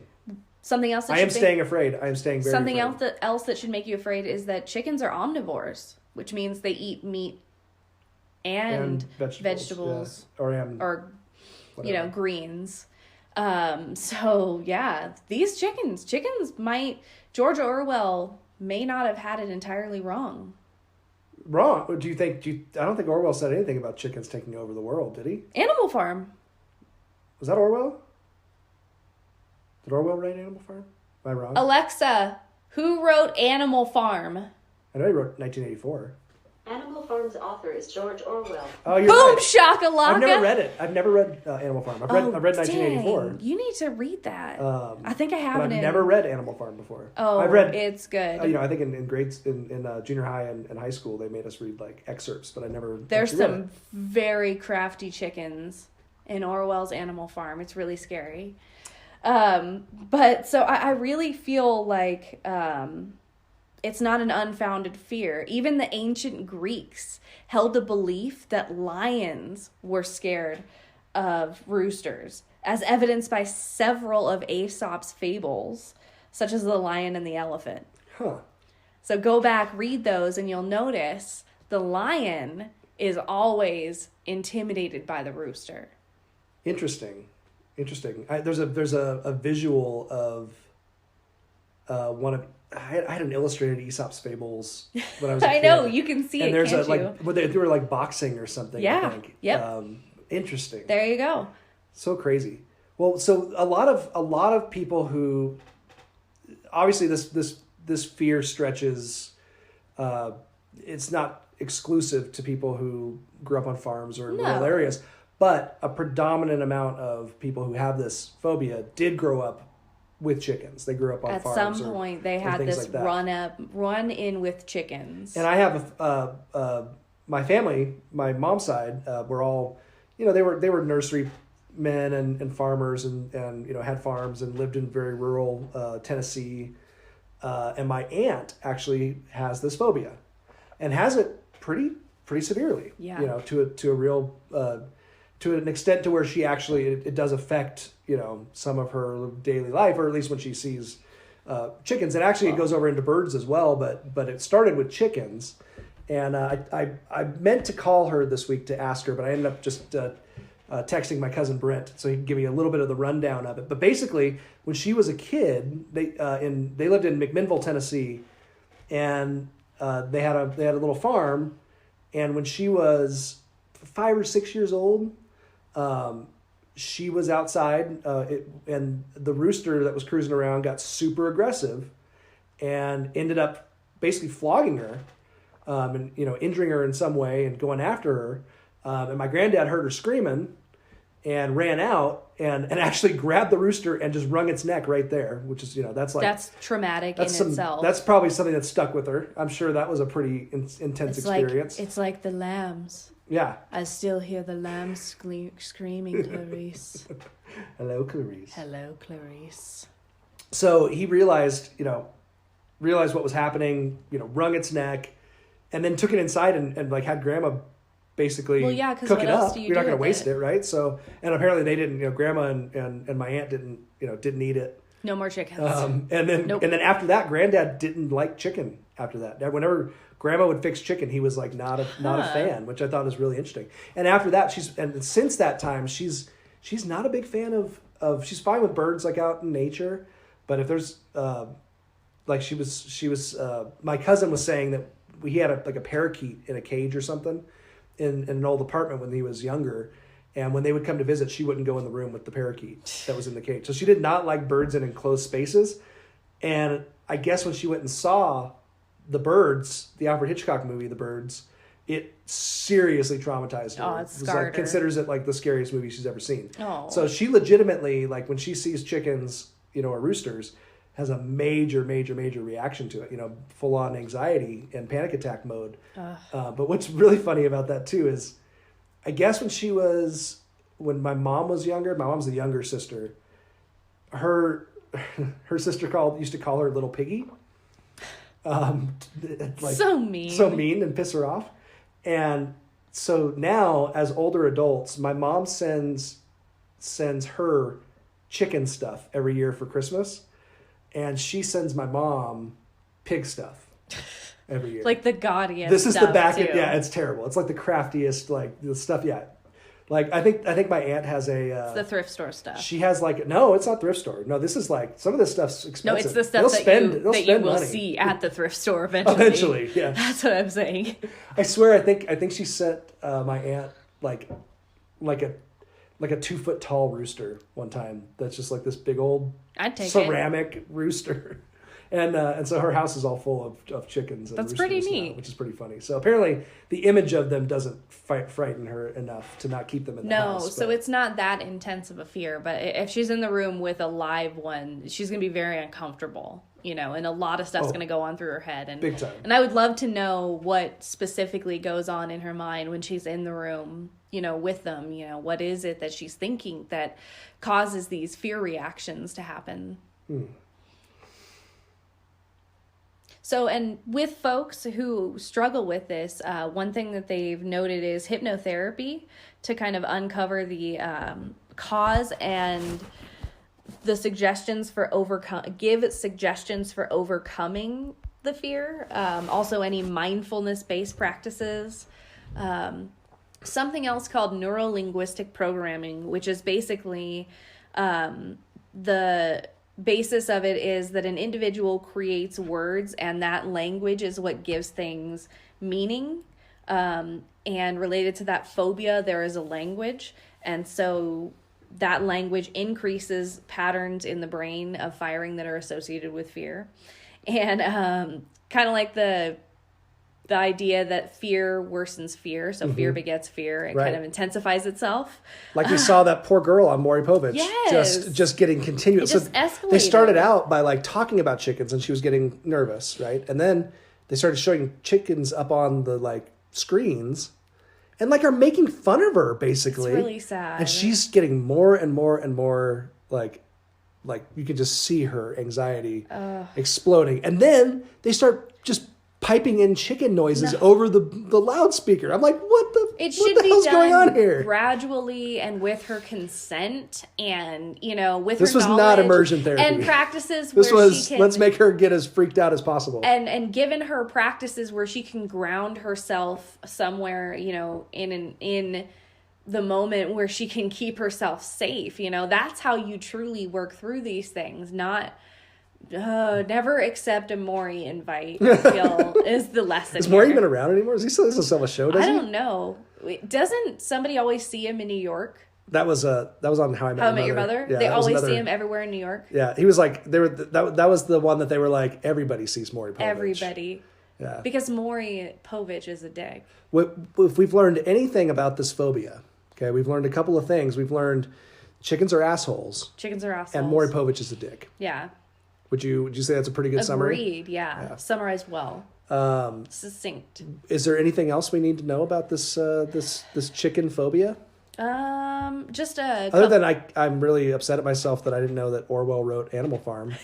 Speaker 5: Something else that
Speaker 3: I am staying afraid. I am staying very
Speaker 5: Something
Speaker 3: afraid.
Speaker 5: else that should make you afraid is that chickens are omnivores, which means they eat meat and vegetables
Speaker 3: yeah.
Speaker 5: or
Speaker 3: whatever.
Speaker 5: greens. So yeah, these chickens might, George Orwell may not have had it entirely wrong.
Speaker 3: Wrong? Do you think? I don't think Orwell said anything about chickens taking over the world, did he?
Speaker 5: Animal Farm.
Speaker 3: Was that Orwell? Did Orwell write Animal Farm? Am I wrong?
Speaker 5: Alexa, who wrote Animal Farm?
Speaker 3: I know he wrote 1984.
Speaker 6: Animal Farm's author is George Orwell.
Speaker 3: Oh, you're
Speaker 5: Boom
Speaker 3: right.
Speaker 5: shakalaka.
Speaker 3: I've never read it. I've never read Animal Farm. I've read 1984.
Speaker 5: Dang. You need to read that. I think I have
Speaker 3: But
Speaker 5: it
Speaker 3: I've
Speaker 5: in.
Speaker 3: never read Animal Farm before.
Speaker 5: Oh,
Speaker 3: I've read.
Speaker 5: it's good.
Speaker 3: I think in grades in junior high and high school they made us read excerpts, but I never.
Speaker 5: There's
Speaker 3: actually read
Speaker 5: some
Speaker 3: it.
Speaker 5: very crafty chickens in Orwell's Animal Farm. It's really scary. But so I really feel like it's not an unfounded fear. Even the ancient Greeks held the belief that lions were scared of roosters, as evidenced by several of Aesop's fables, such as The Lion and the Elephant.
Speaker 3: Huh.
Speaker 5: So go back, read those, and you'll notice the lion is always intimidated by the rooster.
Speaker 3: Interesting. There's a visual of one of I had an illustrated Aesop's fables when I was a
Speaker 5: I
Speaker 3: kid.
Speaker 5: know, you can see
Speaker 3: and
Speaker 5: it,
Speaker 3: there's
Speaker 5: can't you?
Speaker 3: where they were boxing or something.
Speaker 5: Yeah,
Speaker 3: I think.
Speaker 5: yep.
Speaker 3: Interesting.
Speaker 5: There you go.
Speaker 3: So crazy. Well, so a lot of people who obviously this fear stretches. It's not exclusive to people who grew up on farms or in rural areas, but a predominant amount of people who have this phobia did grow up with chickens. They grew up on
Speaker 5: At
Speaker 3: farms.
Speaker 5: some point, they
Speaker 3: or
Speaker 5: had
Speaker 3: things
Speaker 5: this
Speaker 3: like that.
Speaker 5: run in with chickens.
Speaker 3: And I have my family, my mom's side, were all, they were nursery men and farmers and had farms and lived in very rural Tennessee. And my aunt actually has this phobia, and has it pretty severely.
Speaker 5: Yeah.
Speaker 3: To a real to an extent to where she actually it does affect some of her daily life, or at least when she sees chickens. And actually, it goes over into birds as well. But it started with chickens, and I meant to call her this week to ask her, but I ended up just texting my cousin Brent so he can give me a little bit of the rundown of it. But basically, when she was a kid, they lived in McMinnville, Tennessee, and they had a little farm. And when she was 5 or 6 years old, she was outside, and the rooster that was cruising around got super aggressive, and ended up basically flogging her, and injuring her in some way and going after her. And my granddad heard her screaming and ran out and actually grabbed the rooster and just wrung its neck right there, which is, that's
Speaker 5: traumatic in itself.
Speaker 3: That's probably something that stuck with her. I'm sure that was a pretty intense experience.
Speaker 5: It's like the lambs.
Speaker 3: Yeah.
Speaker 5: I still hear the lambs screaming, Clarice.
Speaker 3: Hello, Clarice.
Speaker 5: Hello, Clarice.
Speaker 3: So he realized what was happening, wrung its neck, and then took it inside and like had grandma basically cook it up. You're not going to waste it, right? So, and apparently they didn't, grandma and my aunt didn't eat it.
Speaker 5: No more chickens.
Speaker 3: And then after that, granddad didn't like chicken after that. Whenever grandma would fix chicken, he was like not a fan, which I thought was really interesting. And after that, since that time, she's not a big fan of she's fine with birds like out in nature, but if there's she was my cousin was saying that he had a parakeet in a cage or something in an old apartment when he was younger, and when they would come to visit, she wouldn't go in the room with the parakeet that was in the cage. So she did not like birds in enclosed spaces. And I guess when she went and saw The Birds, the Alfred Hitchcock movie, The Birds, it seriously traumatized her.
Speaker 5: Oh, it scarred her.
Speaker 3: Considers it like the scariest movie she's ever seen.
Speaker 5: Oh.
Speaker 3: So she legitimately, like when she sees chickens, or roosters, has a major reaction to it, full on anxiety and panic attack mode. But what's really funny about that too is, I guess when my mom was younger, my mom's the younger sister, her sister used to call her Little Piggy.
Speaker 5: So mean.
Speaker 3: So mean and piss her off. And so now as older adults, my mom sends her chicken stuff every year for Christmas. And she sends my mom pig stuff every year.
Speaker 5: Like the gaudiest
Speaker 3: This is
Speaker 5: stuff
Speaker 3: the back
Speaker 5: too.
Speaker 3: Yeah, it's terrible. It's like the craftiest, like the stuff, yeah. Like I think my aunt has
Speaker 5: it's the thrift store stuff.
Speaker 3: She has no, it's not thrift store. No, this is like some of this stuff's expensive.
Speaker 5: No, it's the stuff that you will see at the thrift store eventually.
Speaker 3: Eventually, yeah.
Speaker 5: That's what I'm saying.
Speaker 3: I swear, I think she sent my aunt like a 2-foot tall rooster one time. That's just like this big old ceramic rooster. And so her house is all full of chickens. And
Speaker 5: that's pretty neat.
Speaker 3: Now, which is pretty funny. So apparently the image of them doesn't frighten her enough to not keep them in the house.
Speaker 5: No, so it's not that intense of a fear. But if she's in the room with a live one, she's going to be very uncomfortable, and a lot of stuff's going to go on through her head. And,
Speaker 3: big time.
Speaker 5: And I would love to know what specifically goes on in her mind when she's in the room, with them. What is it that she's thinking that causes these fear reactions to happen? So, and with folks who struggle with this, one thing that they've noted is hypnotherapy to kind of uncover the cause and the suggestions for give suggestions for overcoming the fear. Also, any mindfulness-based practices. Something else called neuro-linguistic programming, which is basically the basis of it is that an individual creates words and that language is what gives things meaning. And related to that phobia, there is a language. And so that language increases patterns in the brain of firing that are associated with fear. And kind of like the idea that fear worsens fear. So fear begets fear. It kind of intensifies itself.
Speaker 3: Like we saw that poor girl on Maury Povich.
Speaker 5: Yes.
Speaker 3: Just getting continuous.
Speaker 5: It just escalated.
Speaker 3: They started out by like talking about chickens and she was getting nervous, right? And then they started showing chickens up on the like screens and like are making fun of her basically.
Speaker 5: It's really sad.
Speaker 3: And she's getting more and more and more like you can just see her anxiety exploding. And then they start just piping in chicken noises over the loudspeaker. I'm like, what the hell's going on here?
Speaker 5: Gradually and with her consent and, with her knowledge.
Speaker 3: This was not immersion therapy.
Speaker 5: And practices
Speaker 3: this
Speaker 5: where
Speaker 3: was,
Speaker 5: she can...
Speaker 3: let's make her get as freaked out as possible.
Speaker 5: And given her practices where she can ground herself somewhere, in the moment where she can keep herself safe. That's how you truly work through these things, not... never accept a Maury invite, I feel, is the lesson.
Speaker 3: Is Maury even around anymore? Is he still a show?
Speaker 5: I don't know. Doesn't somebody always see him in New York?
Speaker 3: That was on How I Met
Speaker 5: Your Mother.
Speaker 3: Yeah,
Speaker 5: they always see him everywhere in New York.
Speaker 3: Yeah, he was like that was the one that they were like everybody sees Maury Povich.
Speaker 5: Everybody.
Speaker 3: Yeah.
Speaker 5: Because Maury Povich is a dick.
Speaker 3: If we've learned anything about this phobia, okay, we've learned a couple of things. We've learned chickens are assholes.
Speaker 5: Chickens are assholes.
Speaker 3: And Maury Povich is a dick.
Speaker 5: Yeah.
Speaker 3: Would you say that's a pretty good summary?
Speaker 5: Agreed, yeah. Summarized well. Succinct.
Speaker 3: Is there anything else we need to know about this this chicken phobia?
Speaker 5: Just
Speaker 3: other than I'm really upset at myself that I didn't know that Orwell wrote Animal Farm.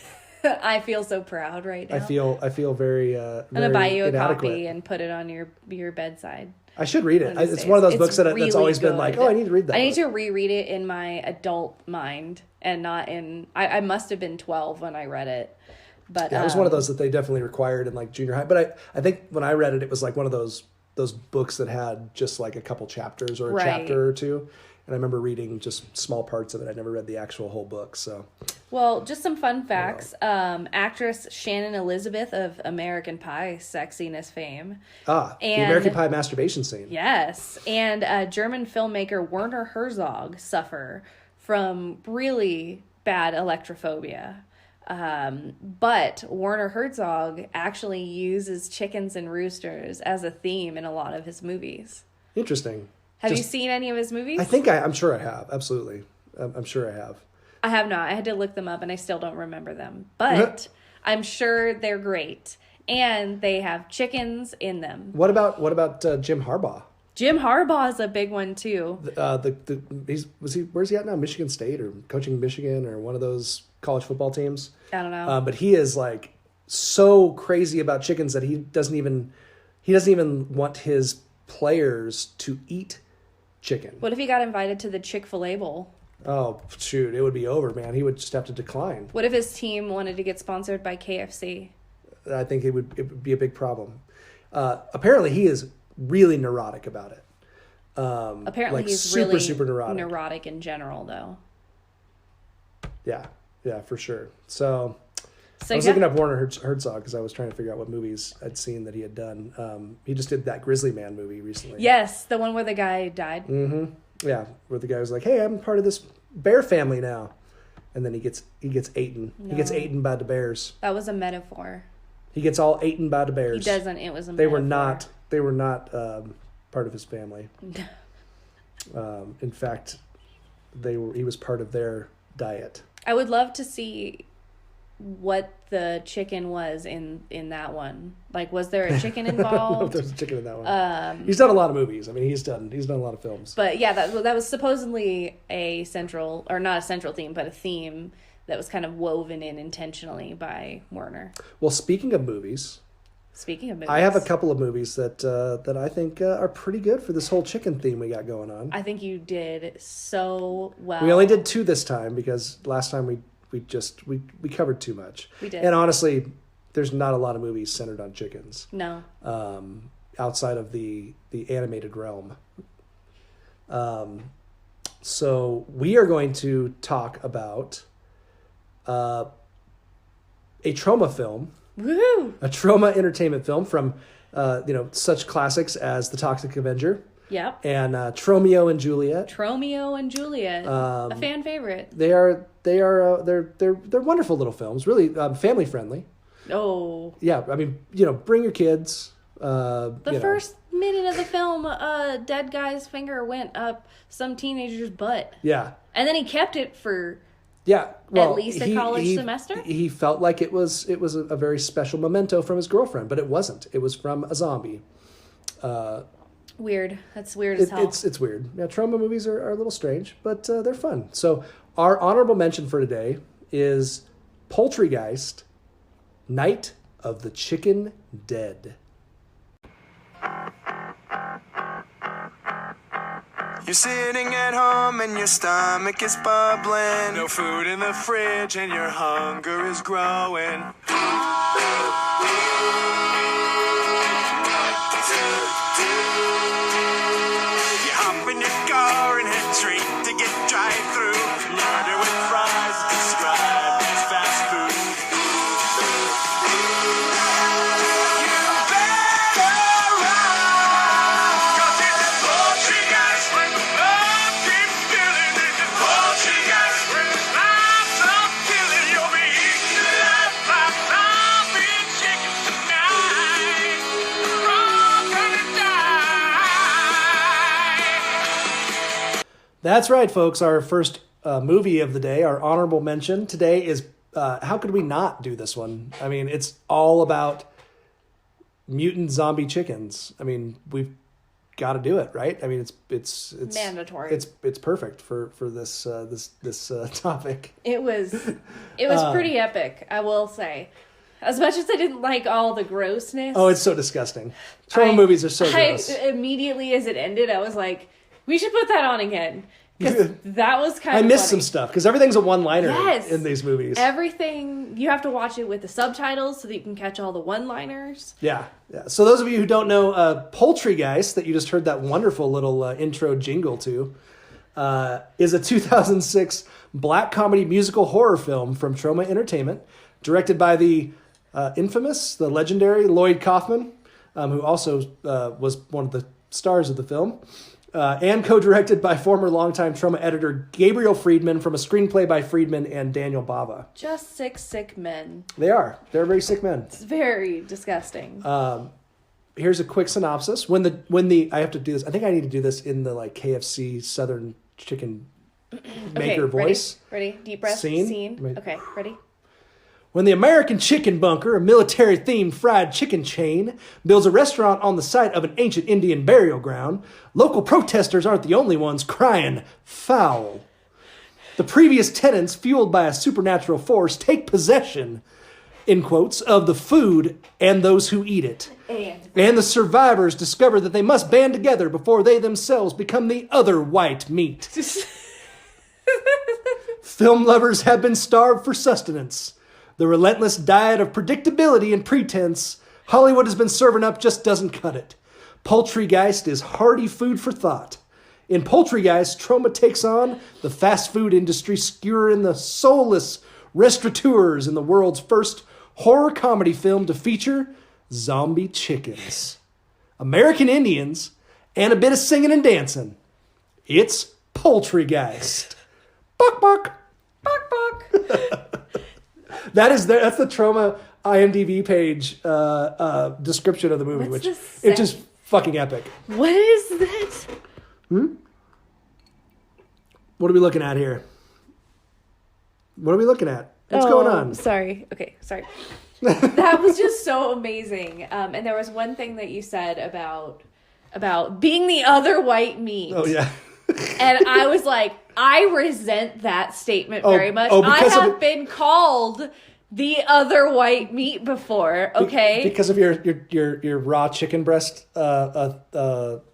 Speaker 5: I feel so proud right now.
Speaker 3: I feel very
Speaker 5: I'm gonna buy you a
Speaker 3: inadequate.
Speaker 5: copy and put it on your bedside.
Speaker 3: I should read it. It's one of those books that's
Speaker 5: really
Speaker 3: always been
Speaker 5: good.
Speaker 3: like, oh, I need to read that.
Speaker 5: I need to reread it in my adult mind and not in. I must have been 12 when I read it. But
Speaker 3: yeah, it was one of those that they definitely required in like junior high. But I think when I read it, it was like one of those books that had just like a couple chapters or a chapter or two. And I remember reading just small parts of it. I never read the actual whole book. So,
Speaker 5: well, just some fun facts. Actress Shannon Elizabeth of American Pie sexiness fame.
Speaker 3: The American Pie masturbation scene.
Speaker 5: Yes, and German filmmaker Werner Herzog suffer from really bad electrophobia. But Werner Herzog actually uses chickens and roosters as a theme in a lot of his movies.
Speaker 3: Interesting.
Speaker 5: Have you seen any of his movies?
Speaker 3: I think I'm sure I have. Absolutely. I'm sure I have.
Speaker 5: I have not. I had to look them up and I still don't remember them. But I'm sure they're great. And they have chickens in them.
Speaker 3: What about Jim Harbaugh?
Speaker 5: Jim Harbaugh is a big one too.
Speaker 3: Where's he at now? Michigan State or coaching Michigan or one of those college football teams?
Speaker 5: I don't know.
Speaker 3: But he is like so crazy about chickens that he doesn't even want his players to eat chicken.
Speaker 5: What if he got invited to the Chick-fil-A Bowl?
Speaker 3: Oh, shoot. It would be over, man. He would just have to decline.
Speaker 5: What if his team wanted to get sponsored by KFC?
Speaker 3: I think it would be a big problem. Apparently, he is really neurotic about it.
Speaker 5: Apparently,
Speaker 3: like
Speaker 5: he's
Speaker 3: super,
Speaker 5: really
Speaker 3: super neurotic.
Speaker 5: Neurotic in general, though.
Speaker 3: Yeah, for sure. So I was looking up Werner Herzog because I was trying to figure out what movies I'd seen that he had done. He just did that Grizzly Man movie recently.
Speaker 5: Yes, the one where the guy died.
Speaker 3: Mm-hmm. Yeah, where the guy was like, "Hey, I'm part of this bear family now," and then he gets eaten. No. He gets eaten by the bears.
Speaker 5: That was a metaphor.
Speaker 3: He gets all eaten by the bears.
Speaker 5: He doesn't. It was a
Speaker 3: They
Speaker 5: metaphor.
Speaker 3: They were not part of his family. In fact, he was part of their diet.
Speaker 5: I would love to see what the chicken was in that one. Like, was there a chicken involved?
Speaker 3: I don't know if there's a chicken in that one. He's done a lot of movies. I mean, he's done a lot of films.
Speaker 5: But yeah, that was supposedly a central, or not a central theme, but a theme that was kind of woven in intentionally by Werner.
Speaker 3: Well, speaking of movies, I have a couple of movies that I think are pretty good for this whole chicken theme we got going on.
Speaker 5: I think you did so well.
Speaker 3: We only did 2 this time because last time we covered too much.
Speaker 5: We did.
Speaker 3: And honestly, there's not a lot of movies centered on chickens.
Speaker 5: No.
Speaker 3: Outside of the animated realm. So we are going to talk about a Troma film.
Speaker 5: Woohoo!
Speaker 3: A Troma entertainment film from such classics as The Toxic Avenger.
Speaker 5: Yep.
Speaker 3: And Tromeo and Juliet.
Speaker 5: A fan favorite.
Speaker 3: They're wonderful little films, really family friendly.
Speaker 5: Oh.
Speaker 3: Yeah, I mean, bring your kids.
Speaker 5: The first minute of the film, a dead guy's finger went up some teenager's butt.
Speaker 3: Yeah.
Speaker 5: And then he kept it for
Speaker 3: well,
Speaker 5: at least a college semester?
Speaker 3: He felt like it was a very special memento from his girlfriend, but it wasn't. It was from a zombie.
Speaker 5: Weird. That's weird as hell.
Speaker 3: It's weird. Yeah, Troma movies are a little strange, but they're fun. So our honorable mention for today is Poultrygeist, Night of the Chicken Dead.
Speaker 7: You're sitting at home and your stomach is bubbling. No food in the fridge and your hunger is growing. You hop in your car and head straight to get drive-through. Murder with fries described as fast food. You better run, 'cause it's a Poultrygeist. Love keeps killing it. It's Poultrygeist. Lots of killing. You'll be eaten alive by zombie chickens tonight.
Speaker 3: That's right, folks. Our first movie of the day, our honorable mention today is, how could we not do this one? I mean, it's all about mutant zombie chickens. I mean, we've got to do it, right? I mean, it's
Speaker 5: mandatory.
Speaker 3: It's perfect for this topic.
Speaker 5: It was pretty epic, I will say. As much as I didn't like all the grossness.
Speaker 3: Oh, it's so disgusting. Troma movies are so gross.
Speaker 5: Immediately as it ended, I was like, we should put that on again. Because that was kind of
Speaker 3: I missed
Speaker 5: funny.
Speaker 3: some stuff, because everything's a one-liner
Speaker 5: Yes.
Speaker 3: in these movies.
Speaker 5: Everything, you have to watch it with the subtitles so that you can catch all the one-liners.
Speaker 3: Yeah. So those of you who don't know, Poultrygeist, that you just heard that wonderful little intro jingle to, is a 2006 black comedy musical horror film from Troma Entertainment, directed by the infamous, the legendary Lloyd Kaufman, who also was one of the stars of the film, and co-directed by former longtime Troma editor Gabriel Friedman, from a screenplay by Friedman and Daniel Bava.
Speaker 5: Just sick men.
Speaker 3: They are. They're very sick men.
Speaker 5: It's very disgusting.
Speaker 3: Here's a quick synopsis. When the I have to do this. I think I need to do this in the KFC Southern Chicken Maker voice.
Speaker 5: Ready? Deep breath. Scene. Okay, ready?
Speaker 3: When the American Chicken Bunker, a military-themed fried chicken chain, builds a restaurant on the site of an ancient Indian burial ground, local protesters aren't the only ones crying foul. The previous tenants, fueled by a supernatural force, take possession, in quotes, of the food and those who eat it. And the survivors discover that they must band together before they themselves become the other white meat. Film lovers have been starved for sustenance. The relentless diet of predictability and pretense Hollywood has been serving up just doesn't cut it. Poultrygeist is hearty food for thought. In Poultrygeist, Troma takes on the fast food industry, skewering the soulless restaurateurs in the world's first horror comedy film to feature zombie chickens, American Indians, and a bit of singing and dancing. It's Poultrygeist. Buck, buck.
Speaker 5: Buck, buck.
Speaker 3: That's the Troma IMDb page description of the movie,
Speaker 5: What's
Speaker 3: which
Speaker 5: this
Speaker 3: it's just fucking epic.
Speaker 5: What is that?
Speaker 3: What are we looking at here? What are we looking at? What's going on?
Speaker 5: Sorry. Okay, sorry. That was just so amazing. And there was one thing that you said about being the other white meat.
Speaker 3: Oh yeah.
Speaker 5: And I was like, I resent that statement very much. I have been called the other white meat before, okay?
Speaker 3: Because of your raw chicken breast calves?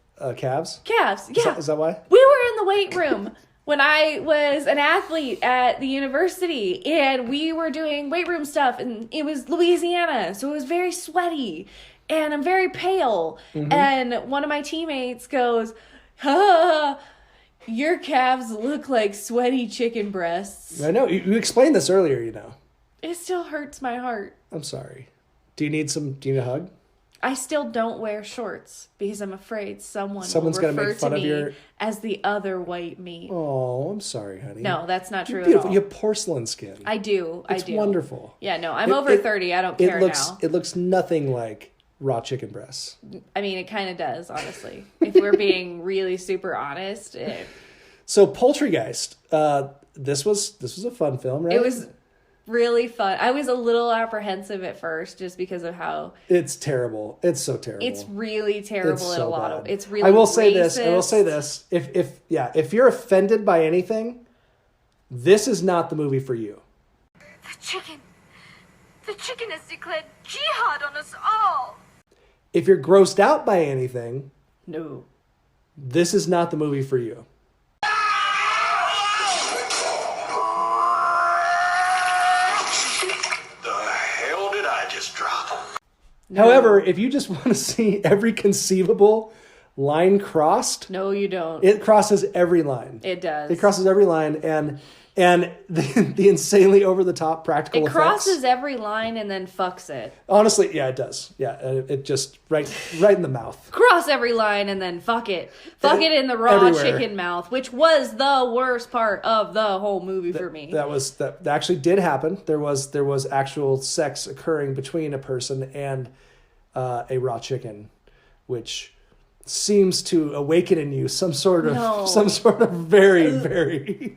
Speaker 5: Calves, yeah.
Speaker 3: Is that why?
Speaker 5: We were in the weight room when I was an athlete at the university, and we were doing weight room stuff, and it was Louisiana, so it was very sweaty, and I'm very pale. Mm-hmm. And one of my teammates goes, your calves look like sweaty chicken breasts.
Speaker 3: I know. You explained this earlier, you know.
Speaker 5: It still hurts my heart.
Speaker 3: I'm sorry. Do you need a hug?
Speaker 5: I still don't wear shorts because I'm afraid someone's
Speaker 3: going to
Speaker 5: refer
Speaker 3: make fun
Speaker 5: to
Speaker 3: of
Speaker 5: me as the other white meat.
Speaker 3: Oh, I'm sorry, honey.
Speaker 5: No, that's not true
Speaker 3: beautiful.
Speaker 5: at all.
Speaker 3: You have porcelain skin.
Speaker 5: I do.
Speaker 3: It's wonderful.
Speaker 5: Yeah, no, I'm over 30. I don't care now.
Speaker 3: It looks nothing like raw chicken breasts.
Speaker 5: I mean, it kind of does, honestly. If we're being really super honest.
Speaker 3: So Poultrygeist, this was a fun film, right?
Speaker 5: It was really fun. I was a little apprehensive at first just because of how
Speaker 3: it's terrible. It's so terrible.
Speaker 5: It's really terrible in a lot of. It's really.
Speaker 3: I will say
Speaker 5: racist.
Speaker 3: this. If you're offended by anything, this is not the movie for you.
Speaker 8: The chicken has declared jihad on us all.
Speaker 3: If you're grossed out by anything,
Speaker 5: no,
Speaker 3: this is not the movie for you. No. However, if you just want to see every conceivable line crossed,
Speaker 5: no, you don't.
Speaker 3: It crosses every line.
Speaker 5: It does.
Speaker 3: It crosses every line, and the insanely over the top practical effects.
Speaker 5: It crosses every line and then fucks it.
Speaker 3: Honestly, yeah, it does. Yeah, it just right in the mouth.
Speaker 5: Cross every line and then fuck it. Fuck it in the raw
Speaker 3: everywhere.
Speaker 5: Chicken mouth, which was the worst part of the whole movie for me.
Speaker 3: That actually did happen. There was actual sex occurring between a person and a raw chicken, which seems to awaken in you some sort of very, very.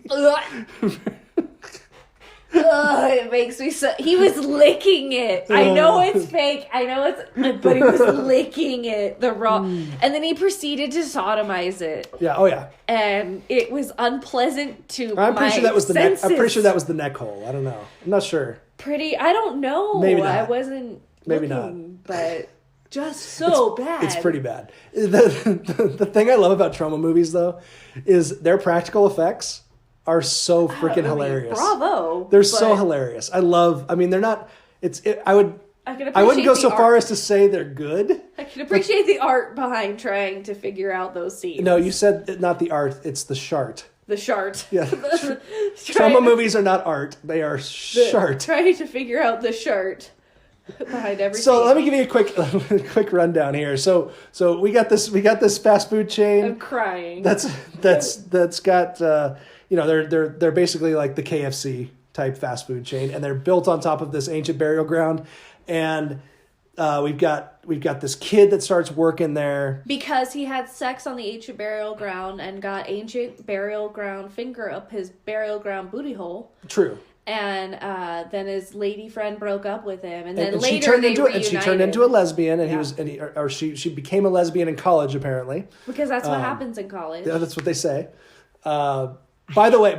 Speaker 5: It makes me so. He was licking it. I know it's fake. I know it's, but he was licking it the raw, and then he proceeded to sodomize it.
Speaker 3: Yeah. Oh yeah.
Speaker 5: And it was unpleasant to.
Speaker 3: I'm pretty sure that was the neck.
Speaker 5: senses.
Speaker 3: I'm pretty sure that was the neck hole. I don't know. I'm not sure.
Speaker 5: I don't know.
Speaker 3: Maybe not.
Speaker 5: I wasn't.
Speaker 3: Maybe
Speaker 5: looking, but just so bad.
Speaker 3: It's pretty bad. The thing I love about Troma movies though is their practical effects are so freaking hilarious.
Speaker 5: Bravo.
Speaker 3: They're so hilarious. I mean, they're not. I wouldn't go so far as to say they're good.
Speaker 5: I can appreciate the art behind trying to figure out those scenes.
Speaker 3: No, you said not the art. It's the shart.
Speaker 5: The shart.
Speaker 3: Yeah. Trauma movies are not art. They are shart.
Speaker 5: Trying to figure out the shart behind everything.
Speaker 3: So let me give you a quick rundown here. So we got this fast food chain.
Speaker 5: I'm crying.
Speaker 3: That's got they're basically like the KFC type fast food chain, and they're built on top of this ancient burial ground, and we've got this kid that starts working there
Speaker 5: because he had sex on the ancient burial ground and got ancient burial ground finger up his burial ground booty hole.
Speaker 3: True.
Speaker 5: And then his lady friend broke up with him, and then
Speaker 3: and
Speaker 5: later
Speaker 3: she turned
Speaker 5: they
Speaker 3: into
Speaker 5: reunited.
Speaker 3: And she turned into a lesbian, and she became a lesbian in college apparently.
Speaker 5: Because that's what happens in college.
Speaker 3: Yeah, that's what they say. By the way,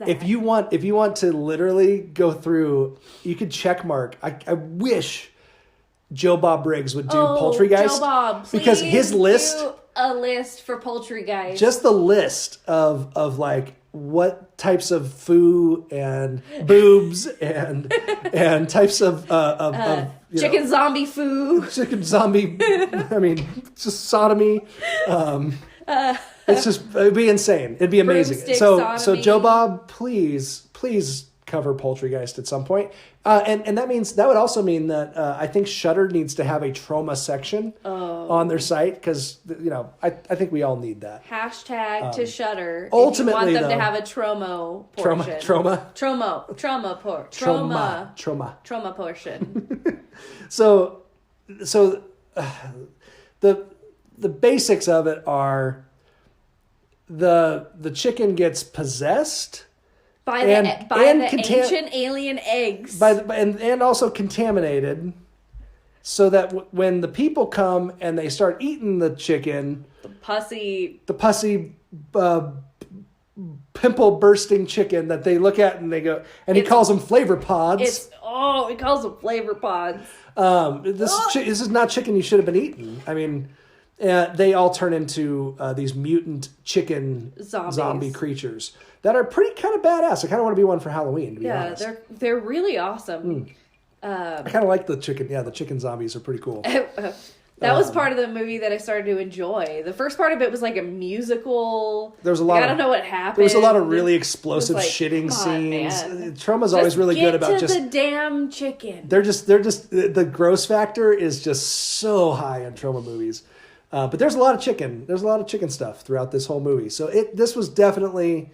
Speaker 3: if you want to literally go through, you could check mark. I wish Joe Bob Briggs would do Poultrygeist.
Speaker 5: Joe Bob, please
Speaker 3: because his list,
Speaker 5: do a list for Poultrygeist.
Speaker 3: just the list of like what types of foo and boobs and types of
Speaker 5: chicken zombie food.
Speaker 3: chicken zombie. I mean, just sodomy. It's just, it'd be insane. It'd be amazing.
Speaker 5: Broomstick
Speaker 3: So
Speaker 5: sodomy.
Speaker 3: Joe Bob, please cover Poultrygeist at some point. And that would also mean that I think Shudder needs to have a Troma section on their site because I think we all need that.
Speaker 5: Hashtag to Shudder.
Speaker 3: Ultimately,
Speaker 5: if you want them
Speaker 3: though,
Speaker 5: to have a Tromo portion. Troma portion.
Speaker 3: So the basics of it are the chicken gets possessed
Speaker 5: by the ancient alien eggs.
Speaker 3: And also contaminated, so that when the people come and they start eating the chicken, the pussy pimple bursting chicken that they look at and they go, and he calls them flavor pods.
Speaker 5: He calls them flavor pods.
Speaker 3: This is not chicken you should have been eating. I mean, they all turn into these mutant chicken zombie creatures that are pretty kind of badass. I kind of want to be one for Halloween, to be honest.
Speaker 5: They're really awesome.
Speaker 3: I kind of like the chicken. Yeah, the chicken zombies are pretty cool.
Speaker 5: That was part of the movie that I started to enjoy. The first part of it was like a musical.
Speaker 3: There was a lot.
Speaker 5: I don't know what happened.
Speaker 3: There was a lot of really explosive shitting scenes.
Speaker 5: Man.
Speaker 3: Troma's always really good about
Speaker 5: the damn chicken.
Speaker 3: They're just the gross factor is just so high in Troma movies. But there's a lot of chicken. There's a lot of chicken stuff throughout this whole movie. So this was definitely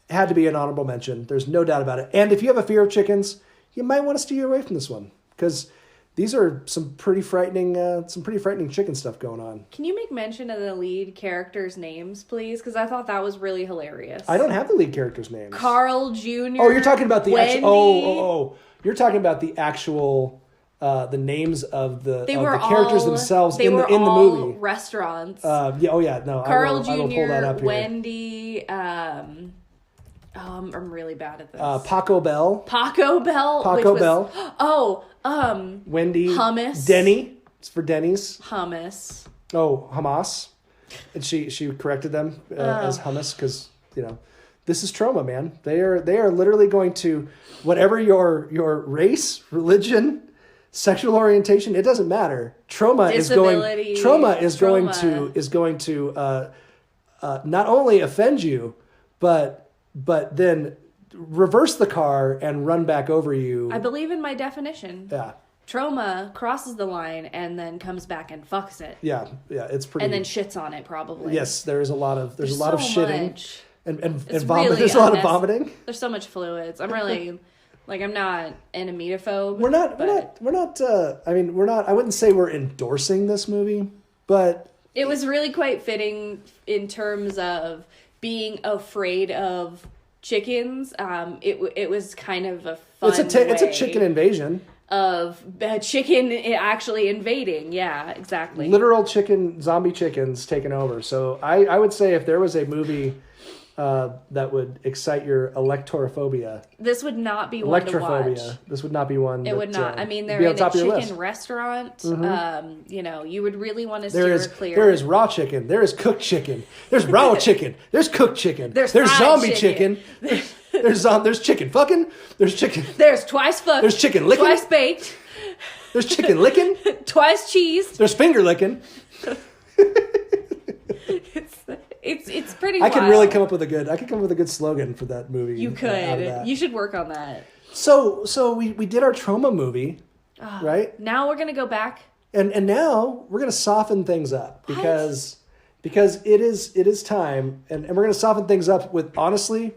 Speaker 3: had to be an honorable mention. There's no doubt about it. And if you have a fear of chickens, you might want to steer away from this one because these are some pretty frightening chicken stuff going on. Can
Speaker 5: you make mention of the lead characters' names, please? Because I thought that was really hilarious.
Speaker 3: I don't have the lead characters' names.
Speaker 5: Carl Jr.
Speaker 3: Oh, you're talking about the
Speaker 5: Wendy.
Speaker 3: You're talking about the actual the names of the characters
Speaker 5: all,
Speaker 3: themselves
Speaker 5: in the
Speaker 3: movie.
Speaker 5: Restaurants.
Speaker 3: No.
Speaker 5: Carl
Speaker 3: Jr.,
Speaker 5: I will
Speaker 3: pull that up here.
Speaker 5: Wendy. I'm really bad at this.
Speaker 3: Paco Bell. Wendy.
Speaker 5: Hummus.
Speaker 3: Denny. It's for Denny's.
Speaker 5: Hummus.
Speaker 3: Oh, Hamas. And she corrected them as hummus because this is Troma, man. They are literally going to whatever your race, religion, sexual orientation. It doesn't matter. Troma is going to not only offend you, but then reverse the car and run back over you.
Speaker 5: I believe in my definition.
Speaker 3: Yeah.
Speaker 5: Troma crosses the line and then comes back and fucks it.
Speaker 3: Yeah, it's pretty.
Speaker 5: And then shits on it, probably.
Speaker 3: Yes, there's a lot of shitting
Speaker 5: much.
Speaker 3: and vomit.
Speaker 5: Really
Speaker 3: there's a lot of vomiting.
Speaker 5: There's so much fluids. I'm really I'm not an emetophobe.
Speaker 3: We're not. I wouldn't say we're endorsing this movie, but
Speaker 5: It was really quite fitting in terms of being afraid of chickens. It was kind of a fun
Speaker 3: It's a chicken invasion.
Speaker 5: Of a chicken actually invading. Yeah, exactly.
Speaker 3: Literal zombie chickens taking over. So I would say if there was a movie that would excite your alektorophobia.
Speaker 5: This would not be one to watch.
Speaker 3: This would not be one.
Speaker 5: It would not. I mean, they're in a chicken restaurant. You know, you would really want to steer clear.
Speaker 3: There is raw chicken. There is cooked chicken. There's raw chicken. There's cooked chicken.
Speaker 5: There's
Speaker 3: zombie chicken. There's chicken fucking. There's chicken.
Speaker 5: There's twice fucked.
Speaker 3: There's chicken licking.
Speaker 5: Twice baked.
Speaker 3: There's chicken licking.
Speaker 5: Twice cheese.
Speaker 3: There's finger licking.
Speaker 5: It's pretty.
Speaker 3: I could really come up with a good slogan for that movie.
Speaker 5: You could. You should work on that.
Speaker 3: So we did our Troma movie, right?
Speaker 5: Now we're gonna go back.
Speaker 3: And now we're gonna soften things up because it is time, and we're gonna soften things up with honestly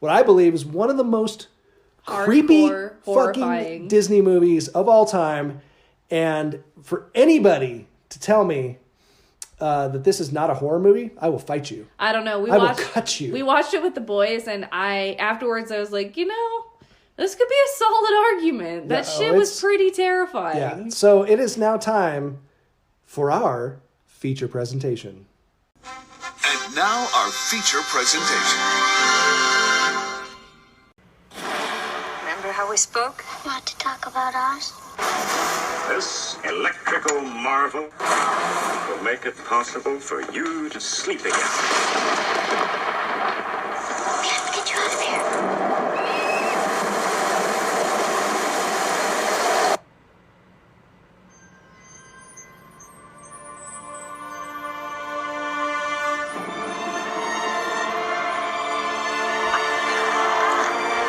Speaker 3: what I believe is one of the most creepy fucking Disney movies of all time. And for anybody to tell me that this is not a horror movie, I will fight you.
Speaker 5: I don't know.
Speaker 3: I will cut you.
Speaker 5: We watched it with the boys, and afterwards I was like, this could be a solid argument. That shit was pretty terrifying.
Speaker 3: Yeah. So it is now time for our feature presentation.
Speaker 9: And now our feature presentation.
Speaker 6: Remember how we spoke?
Speaker 10: Not to talk about us.
Speaker 7: This electrical marvel will make it possible for you to sleep again.
Speaker 10: We have to get you out of here.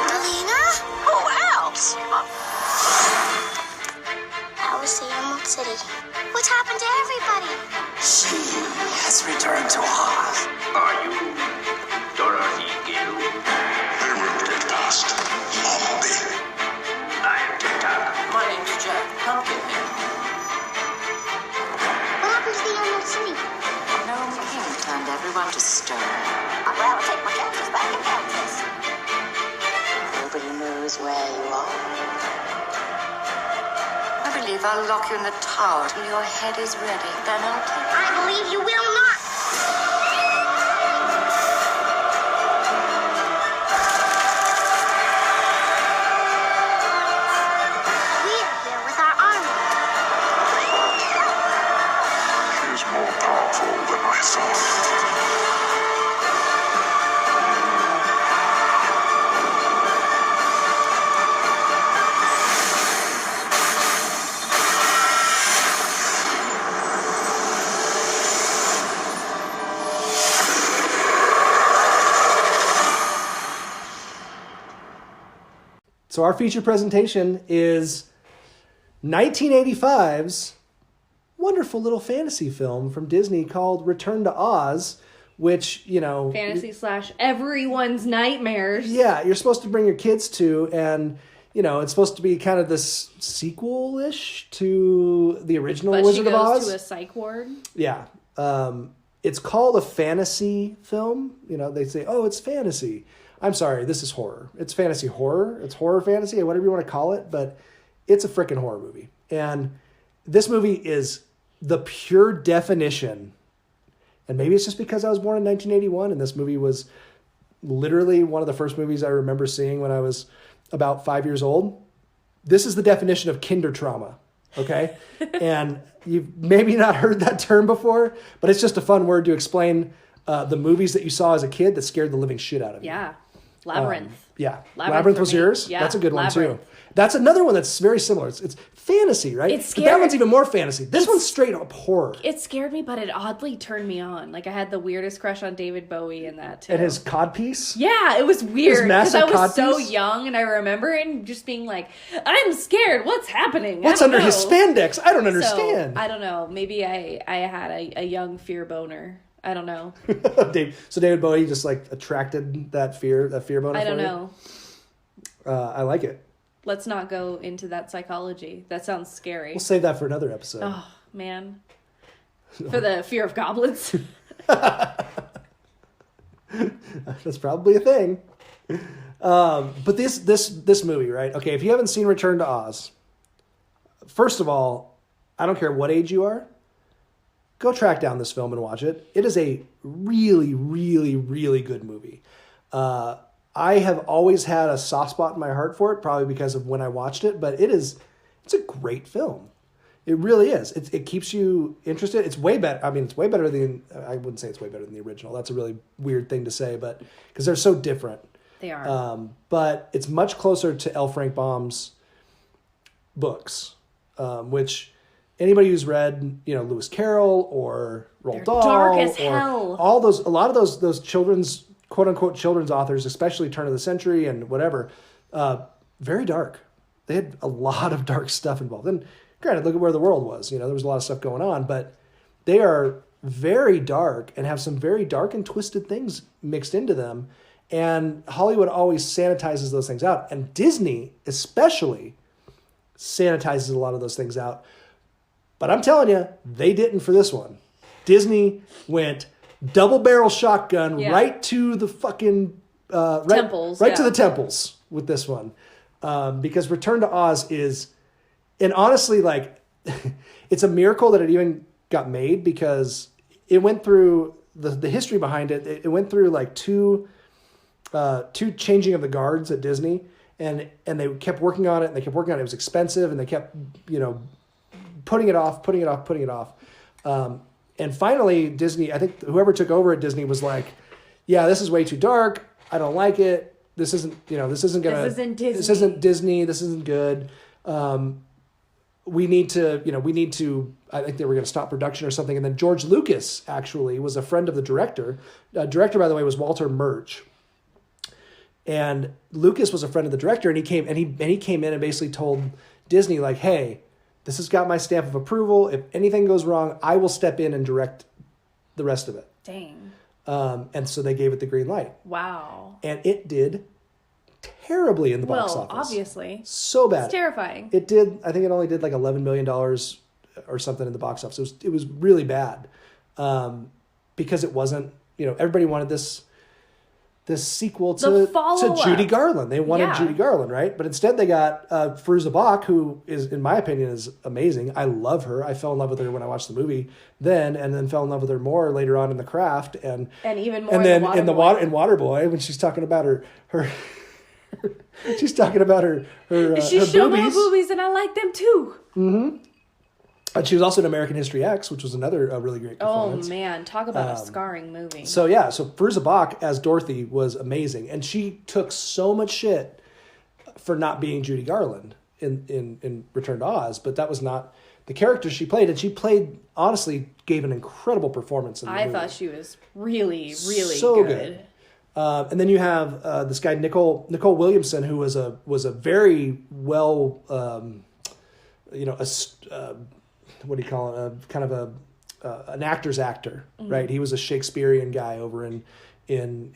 Speaker 6: Melina? Who else?
Speaker 10: Alice in Emerald City. What's happened to everybody?
Speaker 1: She has returned to Oz.
Speaker 7: Are you Dorothy Gill?
Speaker 9: They were the dust. Mommy.
Speaker 7: I am TikTok.
Speaker 1: My name's Jack Pumpkinhead.
Speaker 10: What happened to the Emerald City?
Speaker 6: Gnome King turned everyone to stone. I'd rather take my chances back in Kansas. Nobody knows where you are. I believe I'll lock you in the tower till your head is ready. Then I'll take you.
Speaker 10: I believe you will not. We're here with our army.
Speaker 9: She's more powerful than I thought.
Speaker 3: So our feature presentation is 1985's wonderful little fantasy film from Disney called Return to Oz, which,
Speaker 5: Fantasy / everyone's nightmares.
Speaker 3: Yeah, you're supposed to bring your kids to, and, it's supposed to be kind of this sequel-ish to the original Wizard of Oz.
Speaker 5: But she goes to a psych ward.
Speaker 3: Yeah. It's called a fantasy film. They say, oh, it's fantasy. I'm sorry, this is horror. It's fantasy horror. It's horror fantasy, whatever you want to call it, but it's a freaking horror movie. And this movie is the pure definition. And maybe it's just because I was born in 1981 and this movie was literally one of the first movies I remember seeing when I was about 5 years old. This is the definition of kinder trauma, okay? And you've maybe not heard that term before, but it's just a fun word to explain the movies that you saw as a kid that scared the living shit out of you.
Speaker 5: Yeah. Labyrinth.
Speaker 3: Labyrinth was yours?
Speaker 5: Yeah.
Speaker 3: That's a good
Speaker 5: Labyrinth.
Speaker 3: one too. That's another one that's very similar. It's fantasy, right?
Speaker 5: It's
Speaker 3: but that one's even more fantasy. This one's straight up horror.
Speaker 5: It scared me, but it oddly turned me on. Like, I had the weirdest crush on David Bowie in that too.
Speaker 3: And his codpiece?
Speaker 5: Yeah, it was weird because I was
Speaker 3: codpiece?
Speaker 5: so young, and I remember it and just being like, I'm scared. What's happening?
Speaker 3: What's under his spandex? I don't understand.
Speaker 5: So, I don't know. Maybe I had a young fear boner. I don't know.
Speaker 3: So David Bowie just attracted that fear boner.
Speaker 5: I don't know.
Speaker 3: I like it.
Speaker 5: Let's not go into that psychology. That sounds scary.
Speaker 3: We'll save that for another episode.
Speaker 5: Oh man. For the fear of goblins.
Speaker 3: That's probably a thing. But this movie, right? Okay, if you haven't seen Return to Oz, first of all, I don't care what age you are, go track down this film and watch it. It is a really, really, really good movie. I have always had a soft spot in my heart for it, probably because of when I watched it, but it's a great film. It really is. It keeps you interested. It's way better. I mean, it's way better than, I wouldn't say it's way better than the original. That's a really weird thing to say, but because they're so different.
Speaker 5: They are.
Speaker 3: But it's much closer to L. Frank Baum's books, which anybody who's read, Lewis Carroll or Roald Dahl,
Speaker 5: dark as hell.
Speaker 3: A lot of those children's, quote unquote, children's authors, especially turn of the century and whatever, very dark. They had a lot of dark stuff involved. And granted, look at where the world was. There was a lot of stuff going on, but they are very dark and have some very dark and twisted things mixed into them. And Hollywood always sanitizes those things out. And Disney especially sanitizes a lot of those things out. But I'm telling you, they didn't for this one. Disney went double barrel shotgun right to the fucking
Speaker 5: temples.
Speaker 3: Right to the temples with this one. Because Return to Oz is, and honestly, like, it's a miracle that it even got made, because it went through the history behind it. It went through like two changing of the guards at Disney, and they kept working on it, and they kept working on it. It was expensive, and they kept, putting it off. And finally, Disney, I think whoever took over at Disney was like, yeah, this is way too dark. I don't like it. This isn't Disney. This isn't good. We need to, I think they were going to stop production or something. And then George Lucas actually was a friend of the director. Director, by the way, was Walter Murch. And Lucas was a friend of the director, and he came in and basically told Disney, like, hey, this has got my stamp of approval. If anything goes wrong, I will step in and direct the rest of it.
Speaker 5: Dang.
Speaker 3: And so they gave it the green light.
Speaker 5: Wow.
Speaker 3: And it did terribly in the box office.
Speaker 5: Well, obviously.
Speaker 3: So bad.
Speaker 5: It's terrifying.
Speaker 3: It did, I think it only did like $11 million or something in the box office. It was really bad. Because it wasn't, everybody wanted this sequel to Judy Garland. They wanted Judy Garland, right? But instead they got Fairuza Balk, who is, in my opinion, is amazing. I love her. I fell in love with her when I watched the movie then, and then fell in love with her more later on in The Craft, and
Speaker 5: even more
Speaker 3: in Waterboy, when she's talking about her she's talking about her
Speaker 5: she
Speaker 3: her
Speaker 5: showed
Speaker 3: boobies.
Speaker 5: my boobies, and I like them too.
Speaker 3: Mm-hmm. And she was also in American History X, which was another really great performance.
Speaker 5: Oh man, talk about a scarring movie.
Speaker 3: So Fairuza Balk as Dorothy was amazing, and she took so much shit for not being Judy Garland in Return to Oz, but that was not the character she played, and she honestly gave an incredible performance in the movie.
Speaker 5: I thought she was really, really
Speaker 3: so
Speaker 5: good.
Speaker 3: And then you have this guy Nicole Williamson, who was a very well what do you call it? Kind of an actor's actor, right? He was a Shakespearean guy over in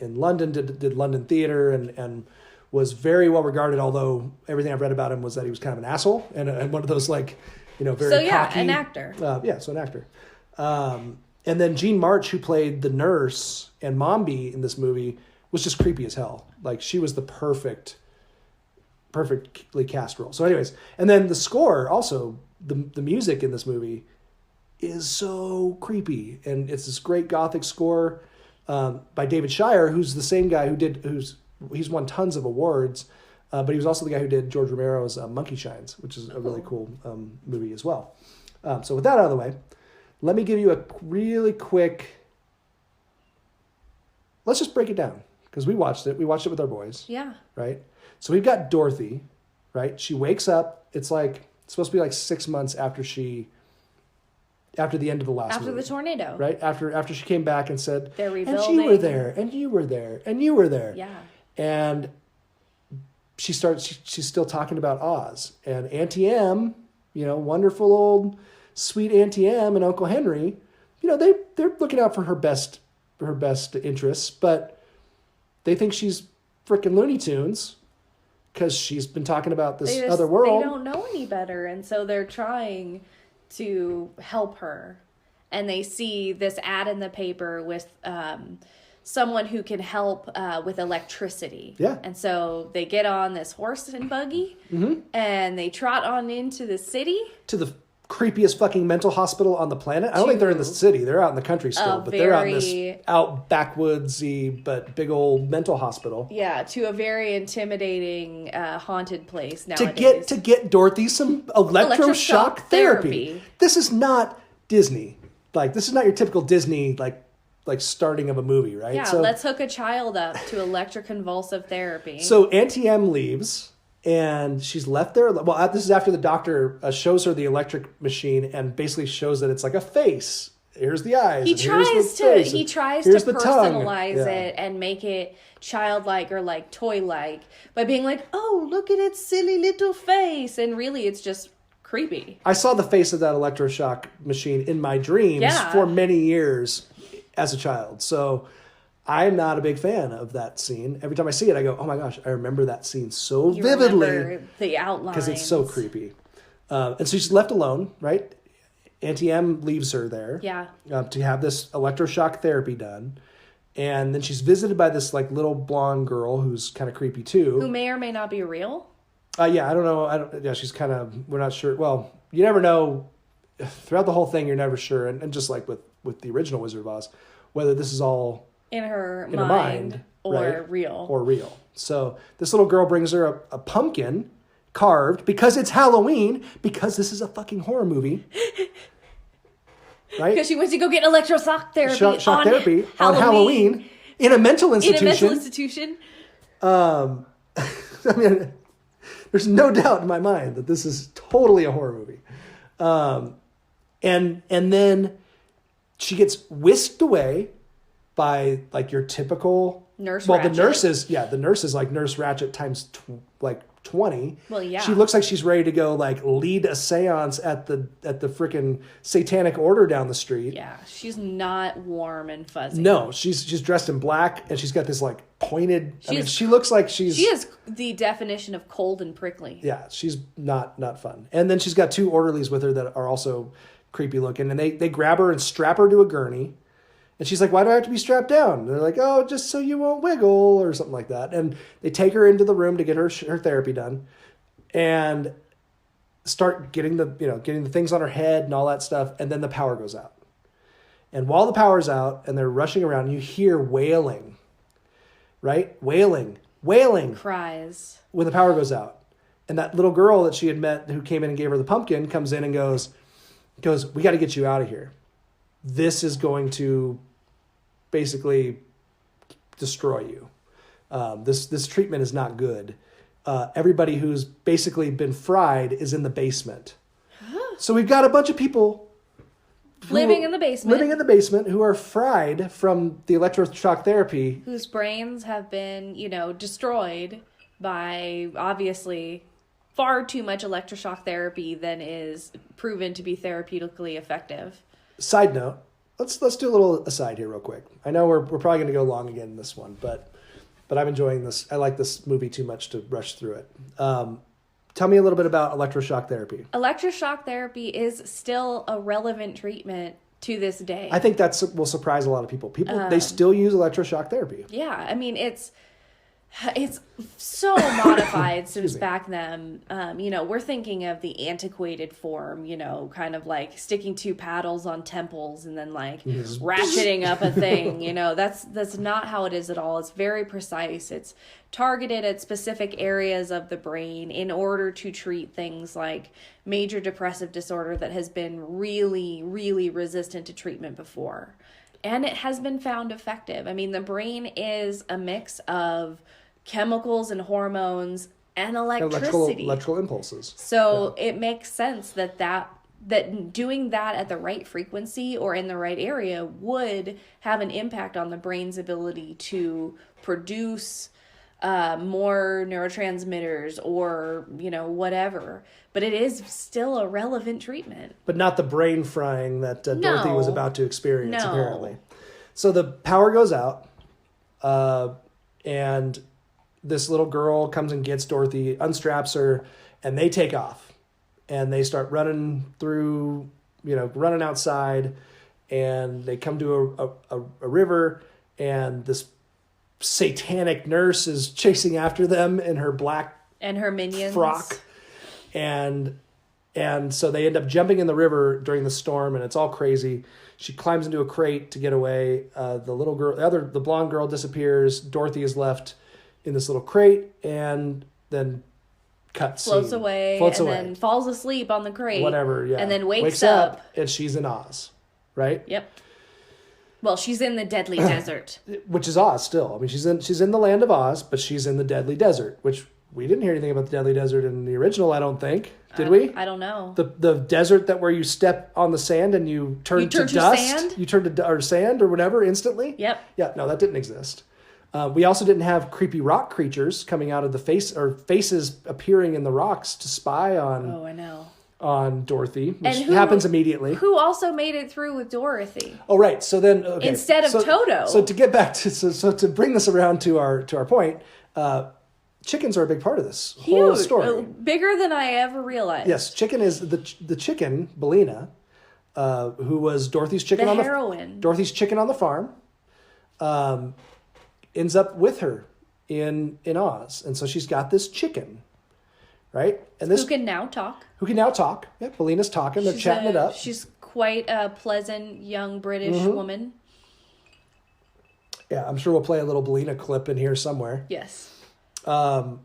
Speaker 3: London, did London theater, and was very well regarded. Although everything I've read about him was that he was kind of an asshole and one of those very cocky.
Speaker 5: An actor.
Speaker 3: So an actor. And then Jean March, who played the nurse and Mombi in this movie, was just creepy as hell. Like, she was the perfectly cast role. So anyways, and then the score also. The music in this movie is so creepy, and it's this great gothic score by David Shire, who's the same guy he's won tons of awards, but he was also the guy who did George Romero's Monkey Shines, which is a really cool movie as well. So with that out of the way, let me give you a really quick. Let's just break it down, because we watched it. We watched it with our boys.
Speaker 5: Yeah.
Speaker 3: Right. So we've got Dorothy. Right. She wakes up. It's supposed to be like 6 months after the end of the last movie.
Speaker 5: After the tornado.
Speaker 3: Right? After she came back and said,
Speaker 5: they're rebuilding.
Speaker 3: And she were there, and you were there, and you were there.
Speaker 5: Yeah.
Speaker 3: And she's still talking about Oz. And Auntie Em, wonderful old sweet Auntie Em and Uncle Henry, they're looking out for her best interests, but they think she's frickin' Looney Tunes. Because she's been talking about this other world.
Speaker 5: They don't know any better, and so they're trying to help her. and they see this ad in the paper with someone who can help with electricity.
Speaker 3: Yeah.
Speaker 5: And so they get on this horse and buggy, and they trot on into the city.
Speaker 3: To the creepiest fucking mental hospital on the planet. I don't think they're in the city. They're out in the country still, but they're out in this out backwoodsy but big old mental hospital.
Speaker 5: Yeah, to a very intimidating haunted place nowadays.
Speaker 3: To get Dorothy some electroshock therapy. This is not Disney. Like, this is not your typical Disney like starting of a movie, right?
Speaker 5: Yeah,
Speaker 3: so,
Speaker 5: let's hook a child up to electroconvulsive therapy.
Speaker 3: So Auntie M leaves, and she's left there. Well, this is after the doctor shows her the electric machine and basically shows that it's like a face. Here's the eyes.
Speaker 5: He tries to personalize it and make it childlike or like toy-like by being like, oh, look at its silly little face. And really, it's just creepy.
Speaker 3: I saw the face of that electroshock machine in my dreams for many years as a child. So I'm not a big fan of that scene. Every time I see it, I go, oh my gosh, I remember that scene so vividly.
Speaker 5: Remember the outlines.
Speaker 3: Because it's so creepy. And so she's left alone, right? Auntie M leaves her there.
Speaker 5: Yeah.
Speaker 3: To have this electroshock therapy done. And then she's visited by this like little blonde girl who's kind of creepy too.
Speaker 5: Who may or may not be real.
Speaker 3: Yeah, I don't know. She's kind of, we're not sure. Well, you never know. Throughout the whole thing, you're never sure. And just like with the original Wizard of Oz, whether this is all
Speaker 5: in her
Speaker 3: mind
Speaker 5: or
Speaker 3: right?
Speaker 5: real.
Speaker 3: Or real. So this little girl brings her a pumpkin carved because it's Halloween, because this is a fucking horror movie. Right?
Speaker 5: Because she went to go get electroshock therapy
Speaker 3: on Halloween in a mental
Speaker 5: institution.
Speaker 3: I mean, there's no doubt in my mind that this is totally a horror movie. And then she gets whisked away by like your typical
Speaker 5: Nurse
Speaker 3: Ratchet.
Speaker 5: Ratchet.
Speaker 3: The nurse is like Nurse Ratchet times 20.
Speaker 5: Well, yeah.
Speaker 3: She looks like she's ready to go like lead a seance at the frickin' satanic order down the street.
Speaker 5: Yeah, she's not warm and fuzzy.
Speaker 3: No, she's dressed in black and she's got this like pointed. She looks like she
Speaker 5: is the definition of cold and prickly.
Speaker 3: Yeah, she's not fun. And then she's got two orderlies with her that are also creepy looking, and they grab her and strap her to a gurney. And she's like, why do I have to be strapped down? And they're like, oh, just so you won't wiggle or something like that. And they take her into the room to get her therapy done and start getting the things on her head and all that stuff. And then the power goes out. And while the power's out and they're rushing around, you hear wailing, right? Wailing.
Speaker 5: Cries.
Speaker 3: When the power goes out. And that little girl that she had met who came in and gave her the pumpkin comes in and goes, we got to get you out of here. This is going to basically destroy you. This treatment is not good. Everybody who's basically been fried is in the basement. So we've got a bunch of people
Speaker 5: living in the basement
Speaker 3: who are fried from the electroshock therapy.
Speaker 5: Whose brains have been, destroyed by obviously far too much electroshock therapy than is proven to be therapeutically effective. Side
Speaker 3: note, let's do a little aside here real quick. I know we're probably going to go long again in this one, but I'm enjoying this. I like this movie too much to rush through it. Tell me a little bit about electroshock therapy.
Speaker 5: Electroshock therapy is still a relevant treatment to this day.
Speaker 3: I think will surprise a lot of people. They still use electroshock therapy.
Speaker 5: Yeah, I mean it's so modified since back then. We're thinking of the antiquated form, kind of like sticking two paddles on temples and then like ratcheting up a thing. That's not how it is at all. It's very precise. It's targeted at specific areas of the brain in order to treat things like major depressive disorder that has been really, really resistant to treatment before. And it has been found effective. I mean, the brain is a mix of chemicals and hormones and electricity.
Speaker 3: Electrical impulses.
Speaker 5: So it makes sense that doing that at the right frequency or in the right area would have an impact on the brain's ability to produce more neurotransmitters or, whatever. But it is still a relevant treatment.
Speaker 3: But not the brain frying that Dorothy was about to experience, apparently. So the power goes out, and this little girl comes and gets Dorothy, unstraps her, and they take off. And they start running through, running outside. and they come to a river, and this satanic nurse is chasing after them in her black
Speaker 5: and her minions
Speaker 3: frock, and so they end up jumping in the river during the storm, and it's all crazy. She climbs into a crate to get away. The little girl, the blonde girl, disappears. Dorothy is left in this little crate, and then
Speaker 5: floats away, then falls asleep on the crate.
Speaker 3: Whatever, yeah.
Speaker 5: And then wakes up,
Speaker 3: and she's in Oz, right?
Speaker 5: Yep. Well, she's in the Deadly Desert,
Speaker 3: which is Oz still. I mean, she's in the land of Oz, but she's in the Deadly Desert, which we didn't hear anything about the Deadly Desert in the original. I don't think. Did we?
Speaker 5: I don't know.
Speaker 3: The desert where you step on the sand and you turn to dust. Sand? You turn to sand or whatever instantly.
Speaker 5: Yep.
Speaker 3: Yeah. No, that didn't exist. We also didn't have creepy rock creatures coming out of the faces appearing in the rocks to spy on.
Speaker 5: Oh, I know.
Speaker 3: On Dorothy, which happens immediately.
Speaker 5: Who also made it through with Dorothy?
Speaker 3: Oh, right. So then,
Speaker 5: instead of Toto.
Speaker 3: So to get back to to bring this around to our point, chickens are a big part of this whole story.
Speaker 5: Bigger than I ever realized.
Speaker 3: Yes, chicken is the chicken, Bellina, who was Dorothy's chicken Dorothy's chicken on the farm, ends up with her in Oz, and so she's got this chicken, right? And this
Speaker 5: who can now talk.
Speaker 3: Yeah, Bellina's talking. They're chatting it up.
Speaker 5: She's quite a pleasant young British woman.
Speaker 3: Yeah, I'm sure we'll play a little Bellina clip in here somewhere.
Speaker 5: Yes.
Speaker 3: But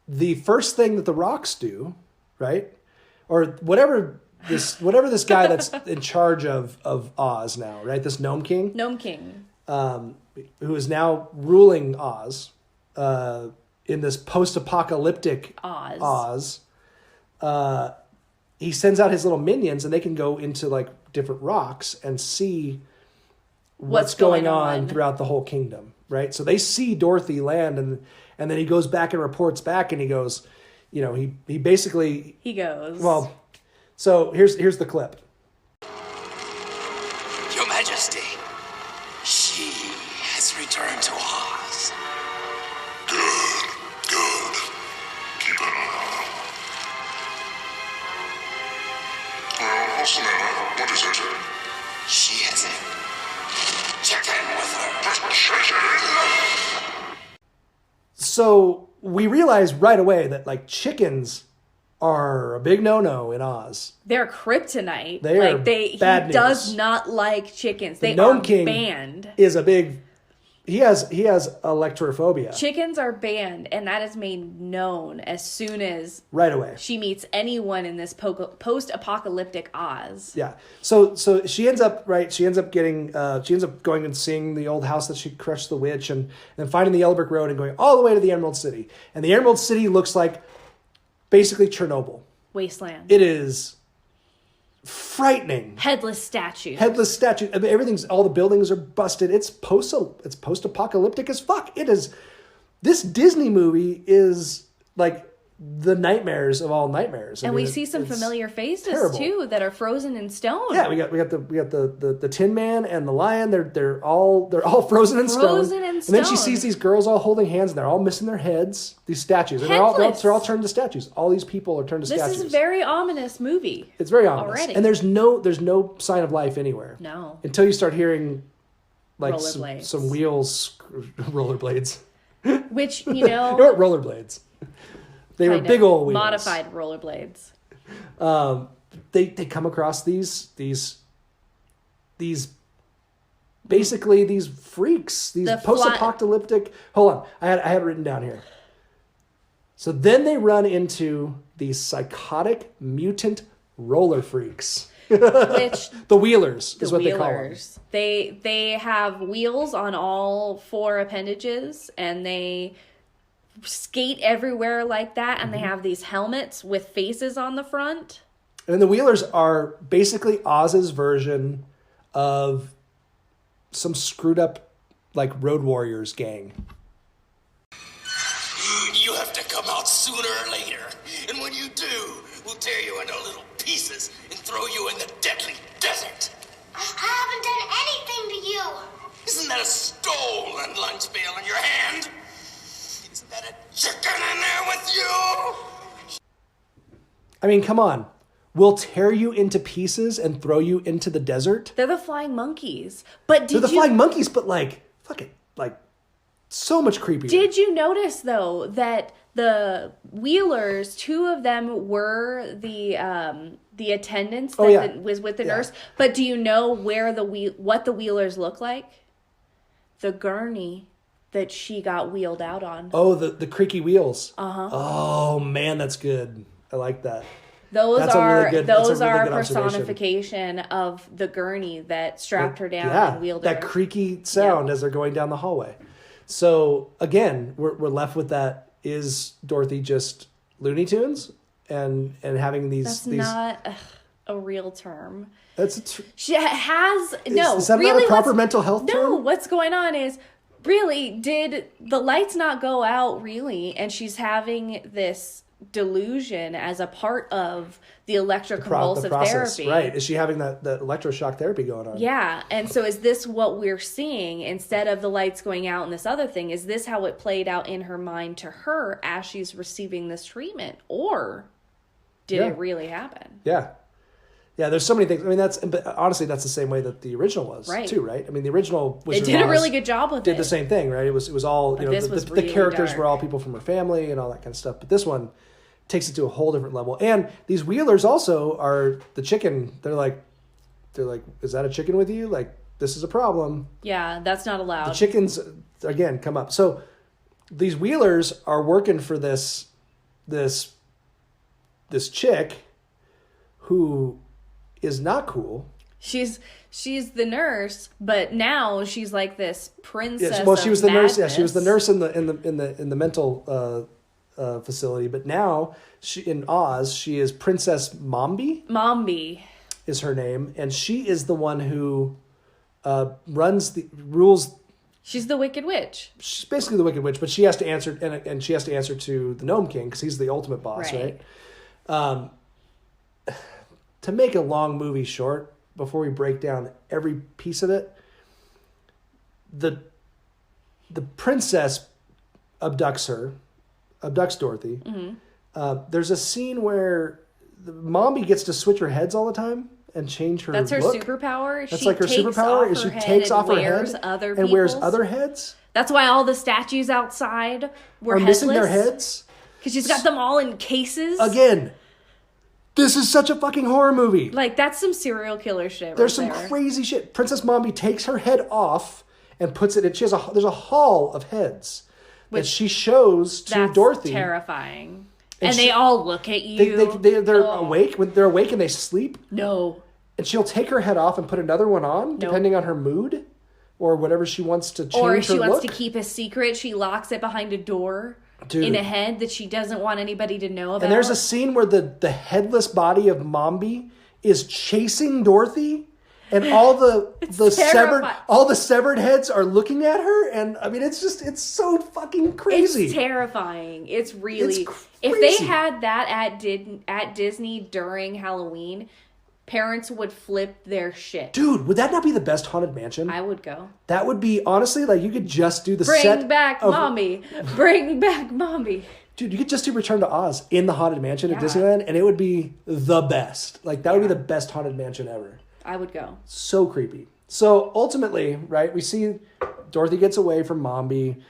Speaker 3: the first thing that the rocks do, right, or whatever this guy that's in charge of Oz now, right, this Gnome King, who is now ruling Oz, in this post-apocalyptic Oz, he sends out his little minions, and they can go into like different rocks and see what's going on throughout the whole kingdom, right? So they see Dorothy land, and then he goes back and reports back, and he goes, he basically
Speaker 5: goes.
Speaker 3: Well, so here's the clip.
Speaker 1: Your Majesty, she has returned to Oz.
Speaker 9: Good. Keep an eye on her. What's the matter? What is it?
Speaker 1: She has a chicken with her.
Speaker 3: So we realize right away that like chickens are a big no-no in Oz.
Speaker 5: They're kryptonite. He does not like chickens. They
Speaker 3: Gnome
Speaker 5: are
Speaker 3: King
Speaker 5: banned.
Speaker 3: Is a big. He has Alektorophobia.
Speaker 5: Chickens are banned, and that is made known as soon as
Speaker 3: right away
Speaker 5: she meets anyone in this post-apocalyptic Oz.
Speaker 3: Yeah. So she ends up getting she ends up going and seeing the old house that she crushed the witch, and then finding the Yellow Brick Road and going all the way to the Emerald City. And the Emerald City looks like basically Chernobyl.
Speaker 5: Wasteland.
Speaker 3: It is frightening.
Speaker 5: Headless statue.
Speaker 3: I mean, all the buildings are busted. It's post-apocalyptic as fuck. It is. This Disney movie is like the nightmares of all nightmares.
Speaker 5: And we see some familiar faces
Speaker 3: terrible.
Speaker 5: too that are frozen in stone.
Speaker 3: Yeah, we got the Tin Man and the Lion. They're all frozen in stone. And then she sees these girls all holding hands, and they're all missing their heads. These statues, and they're all turned to statues. All these people are turned to statues.
Speaker 5: This is a very ominous movie.
Speaker 3: It's very ominous
Speaker 5: already.
Speaker 3: And there's no sign of life anywhere.
Speaker 5: No.
Speaker 3: Until you start hearing like
Speaker 5: rollerblades.
Speaker 3: wheels, rollerblades.
Speaker 5: Which
Speaker 3: you know what rollerblades. They were big old wheels.
Speaker 5: Modified rollerblades.
Speaker 3: They come across these basically these freaks, these post-apocalyptic. Hold on, I had it written down here. So then they run into these psychotic mutant roller freaks.
Speaker 5: Which
Speaker 3: the wheelers is what they call them.
Speaker 5: They have wheels on all four appendages, and they skate everywhere like that, and they have these helmets with faces on the front.
Speaker 3: And the wheelers are basically Oz's version of some screwed up like Road Warriors gang.
Speaker 1: You have to come out sooner or later, and when you do, we'll tear you into little pieces and throw you in the deadly desert.
Speaker 10: I haven't done anything to you.
Speaker 1: Isn't that a stolen lunch pail in your hand? Isn't that a chicken in there with you?
Speaker 3: I mean, come on. will tear you into pieces and throw you into the desert.
Speaker 5: They're the flying monkeys. But
Speaker 3: They're the flying monkeys, but like, fucking, like, so much creepier.
Speaker 5: Did you notice, though, that the wheelers, 2 of them were the attendants that was with the nurse? But do you know what the wheelers look like? The gurney that she got wheeled out on.
Speaker 3: Oh, the creaky wheels. Uh-huh. Oh, man, that's good. I like that.
Speaker 5: Those
Speaker 3: that's
Speaker 5: are
Speaker 3: a
Speaker 5: personification of the gurney that strapped her down and wheeled her.
Speaker 3: That creaky sound as they're going down the hallway. So again, we're left with that. Is Dorothy just Looney Tunes and having these?
Speaker 5: That's not a real term.
Speaker 3: That's
Speaker 5: she has
Speaker 3: Is that really not a proper mental health term?
Speaker 5: No, what's going on is really did the lights not go out really, and she's having this delusion as a part of the electroconvulsive therapy.
Speaker 3: Right. Is she having that electroshock therapy going on?
Speaker 5: Yeah. And so is this what we're seeing instead of the lights going out and this other thing? Is this how it played out in her mind to her as she's receiving this treatment? Or did it really happen?
Speaker 3: Yeah. Yeah, there's so many things. I mean, but honestly, that's the same way that the original was too, right? I mean, the original was
Speaker 5: they did a really good job with it.
Speaker 3: Did the same thing, right? It was all, you know, the characters were all people from her family and all that kind of stuff. But this one takes it to a whole different level. And these wheelers also are the chicken. They're like, is that a chicken with you? Like, this is a problem.
Speaker 5: Yeah, that's not allowed.
Speaker 3: The chickens again come up. So these wheelers are working for this chick who is not cool.
Speaker 5: She's the nurse, but now she's like this princess.
Speaker 3: Yes, well, she was the
Speaker 5: madness.
Speaker 3: nurse. Yeah, she was the nurse in the mental facility. But now in Oz, she is Princess Mombi.
Speaker 5: Mombi
Speaker 3: is her name, and she is the one who rules.
Speaker 5: She's the Wicked Witch.
Speaker 3: She's basically the Wicked Witch, but she has to answer, and she has to answer to the Gnome King because he's the ultimate boss, right? To make a long movie short, before we break down every piece of it, the princess abducts Dorothy. Mm-hmm. There's a scene where the Mombi gets to switch her heads all the time and change her
Speaker 5: That's her
Speaker 3: look.
Speaker 5: superpower?
Speaker 3: That's like her superpower, is she takes off her head and wears other heads.
Speaker 5: That's why all the statues outside were
Speaker 3: missing their heads.
Speaker 5: Because she's got them all in cases.
Speaker 3: Again, this is such a fucking horror movie.
Speaker 5: Like, that's some serial killer shit.
Speaker 3: There's some crazy shit. Princess Mombi takes her head off and puts it in. There's a hall of heads that she shows to Dorothy.
Speaker 5: That's terrifying. And they all look at you.
Speaker 3: They're awake. When they're awake and they sleep.
Speaker 5: No.
Speaker 3: And she'll take her head off and put another one on, depending on her mood or whatever she wants to change her look.
Speaker 5: Or if she wants to keep a secret, she locks it behind a door. In a head that she doesn't want anybody to know about.
Speaker 3: And there's a scene where the headless body of Mombi is chasing Dorothy, and all the severed heads are looking at her, and I mean it's so fucking crazy.
Speaker 5: It's terrifying. It's really if they had that at Disney during Halloween, parents would flip their shit.
Speaker 3: Dude, would that not be the best Haunted Mansion?
Speaker 5: I would go.
Speaker 3: That would be, honestly, like, you could just do the
Speaker 5: Bring back Mombi. Bring back Mombi.
Speaker 3: Dude, you could just do Return to Oz in the Haunted Mansion at Disneyland, and it would be the best. Like, that would be the best Haunted Mansion ever.
Speaker 5: I would go.
Speaker 3: So creepy. So, ultimately, right, we see Dorothy gets away from Mombi,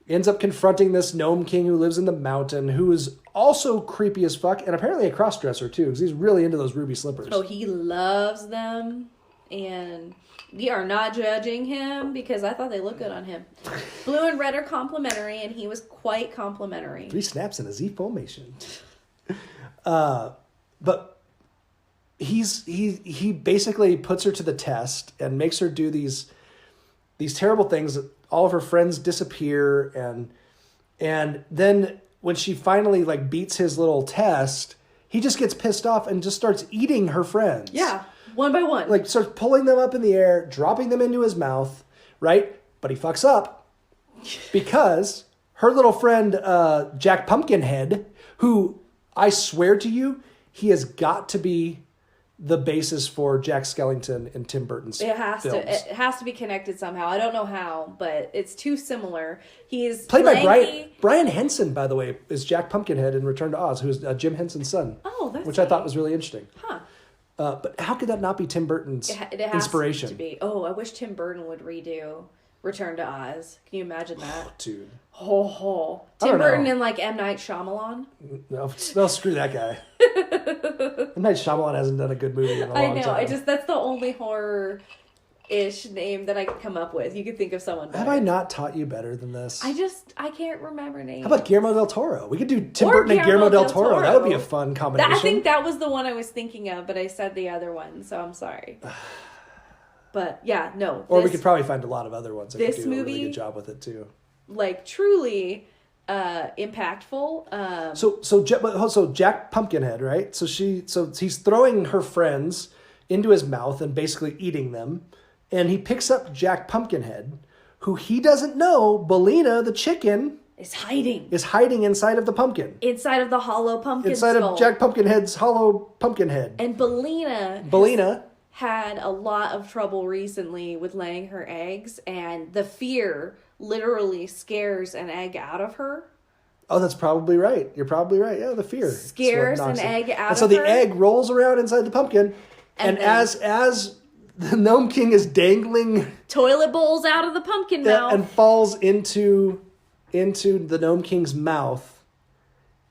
Speaker 3: ends up confronting this Gnome King who lives in the mountain, who is also creepy as fuck, and apparently a cross-dresser too, because he's really into those ruby slippers.
Speaker 5: Oh, he loves them, and we are not judging him, because I thought they looked good on him. Blue and red are complimentary, and he was quite complimentary.
Speaker 3: 3 snaps in a Z formation. But he basically puts her to the test and makes her do these terrible things. All of her friends disappear, and then when she finally like beats his little test, he just gets pissed off and just starts eating her friends.
Speaker 5: Yeah, one by one.
Speaker 3: Like starts pulling them up in the air, dropping them into his mouth, right? But he fucks up because her little friend Jack Pumpkinhead, who I swear to you, he has got to be the basis for Jack Skellington in Tim Burton's
Speaker 5: It has
Speaker 3: films.
Speaker 5: to. It has to be connected somehow. I don't know how, but it's too similar. He's
Speaker 3: Played by
Speaker 5: lanky.
Speaker 3: Brian Henson, by the way, is Jack Pumpkinhead in Return to Oz, who's Jim Henson's son.
Speaker 5: Oh, that's
Speaker 3: which I thought was really interesting.
Speaker 5: Huh.
Speaker 3: But how could that not be Tim Burton's
Speaker 5: It has
Speaker 3: inspiration?
Speaker 5: to be. Oh, I wish Tim Burton would redo Return to Oz. Can you imagine that?
Speaker 3: Oh, dude.
Speaker 5: Ho.
Speaker 3: I
Speaker 5: Tim
Speaker 3: don't
Speaker 5: Burton
Speaker 3: know.
Speaker 5: and like M. Night Shyamalan.
Speaker 3: No, screw that guy. M. Night Shyamalan hasn't done a good movie in a long
Speaker 5: I know.
Speaker 3: time.
Speaker 5: That's the only horror-ish name that I could come up with. You could think of someone better.
Speaker 3: Have I not taught you better than this?
Speaker 5: I can't remember names.
Speaker 3: How about Guillermo del Toro? We could do Tim
Speaker 5: Or
Speaker 3: Burton and Guillermo del
Speaker 5: Guillermo del
Speaker 3: Toro. That would be a
Speaker 5: Toro.
Speaker 3: fun combination.
Speaker 5: I think that was the one I was thinking of, but I said the other one, so I'm sorry. But yeah, no.
Speaker 3: Or we could probably find a lot of other ones that
Speaker 5: this
Speaker 3: could do a really
Speaker 5: movie-
Speaker 3: good job with it too.
Speaker 5: Like truly impactful.
Speaker 3: So Jack Pumpkinhead, right? So he's throwing her friends into his mouth and basically eating them, and he picks up Jack Pumpkinhead, who he doesn't know, Bellina the chicken,
Speaker 5: is hiding
Speaker 3: inside of the pumpkin,
Speaker 5: inside of the hollow pumpkin
Speaker 3: inside
Speaker 5: skull.
Speaker 3: of Jack Pumpkinhead's hollow pumpkin head.
Speaker 5: And Bellina had a lot of trouble recently with laying her eggs, and the fear literally scares an egg out of her.
Speaker 3: Oh, that's probably right. You're probably right. Yeah, the fear
Speaker 5: Scares
Speaker 3: It's what knocks
Speaker 5: an
Speaker 3: it.
Speaker 5: egg out
Speaker 3: and so
Speaker 5: of
Speaker 3: the
Speaker 5: her.
Speaker 3: egg rolls around inside the pumpkin, and
Speaker 5: then-
Speaker 3: as the Gnome King is dangling
Speaker 5: Toilet bowls out of the pumpkin mouth.
Speaker 3: and falls into the Gnome King's mouth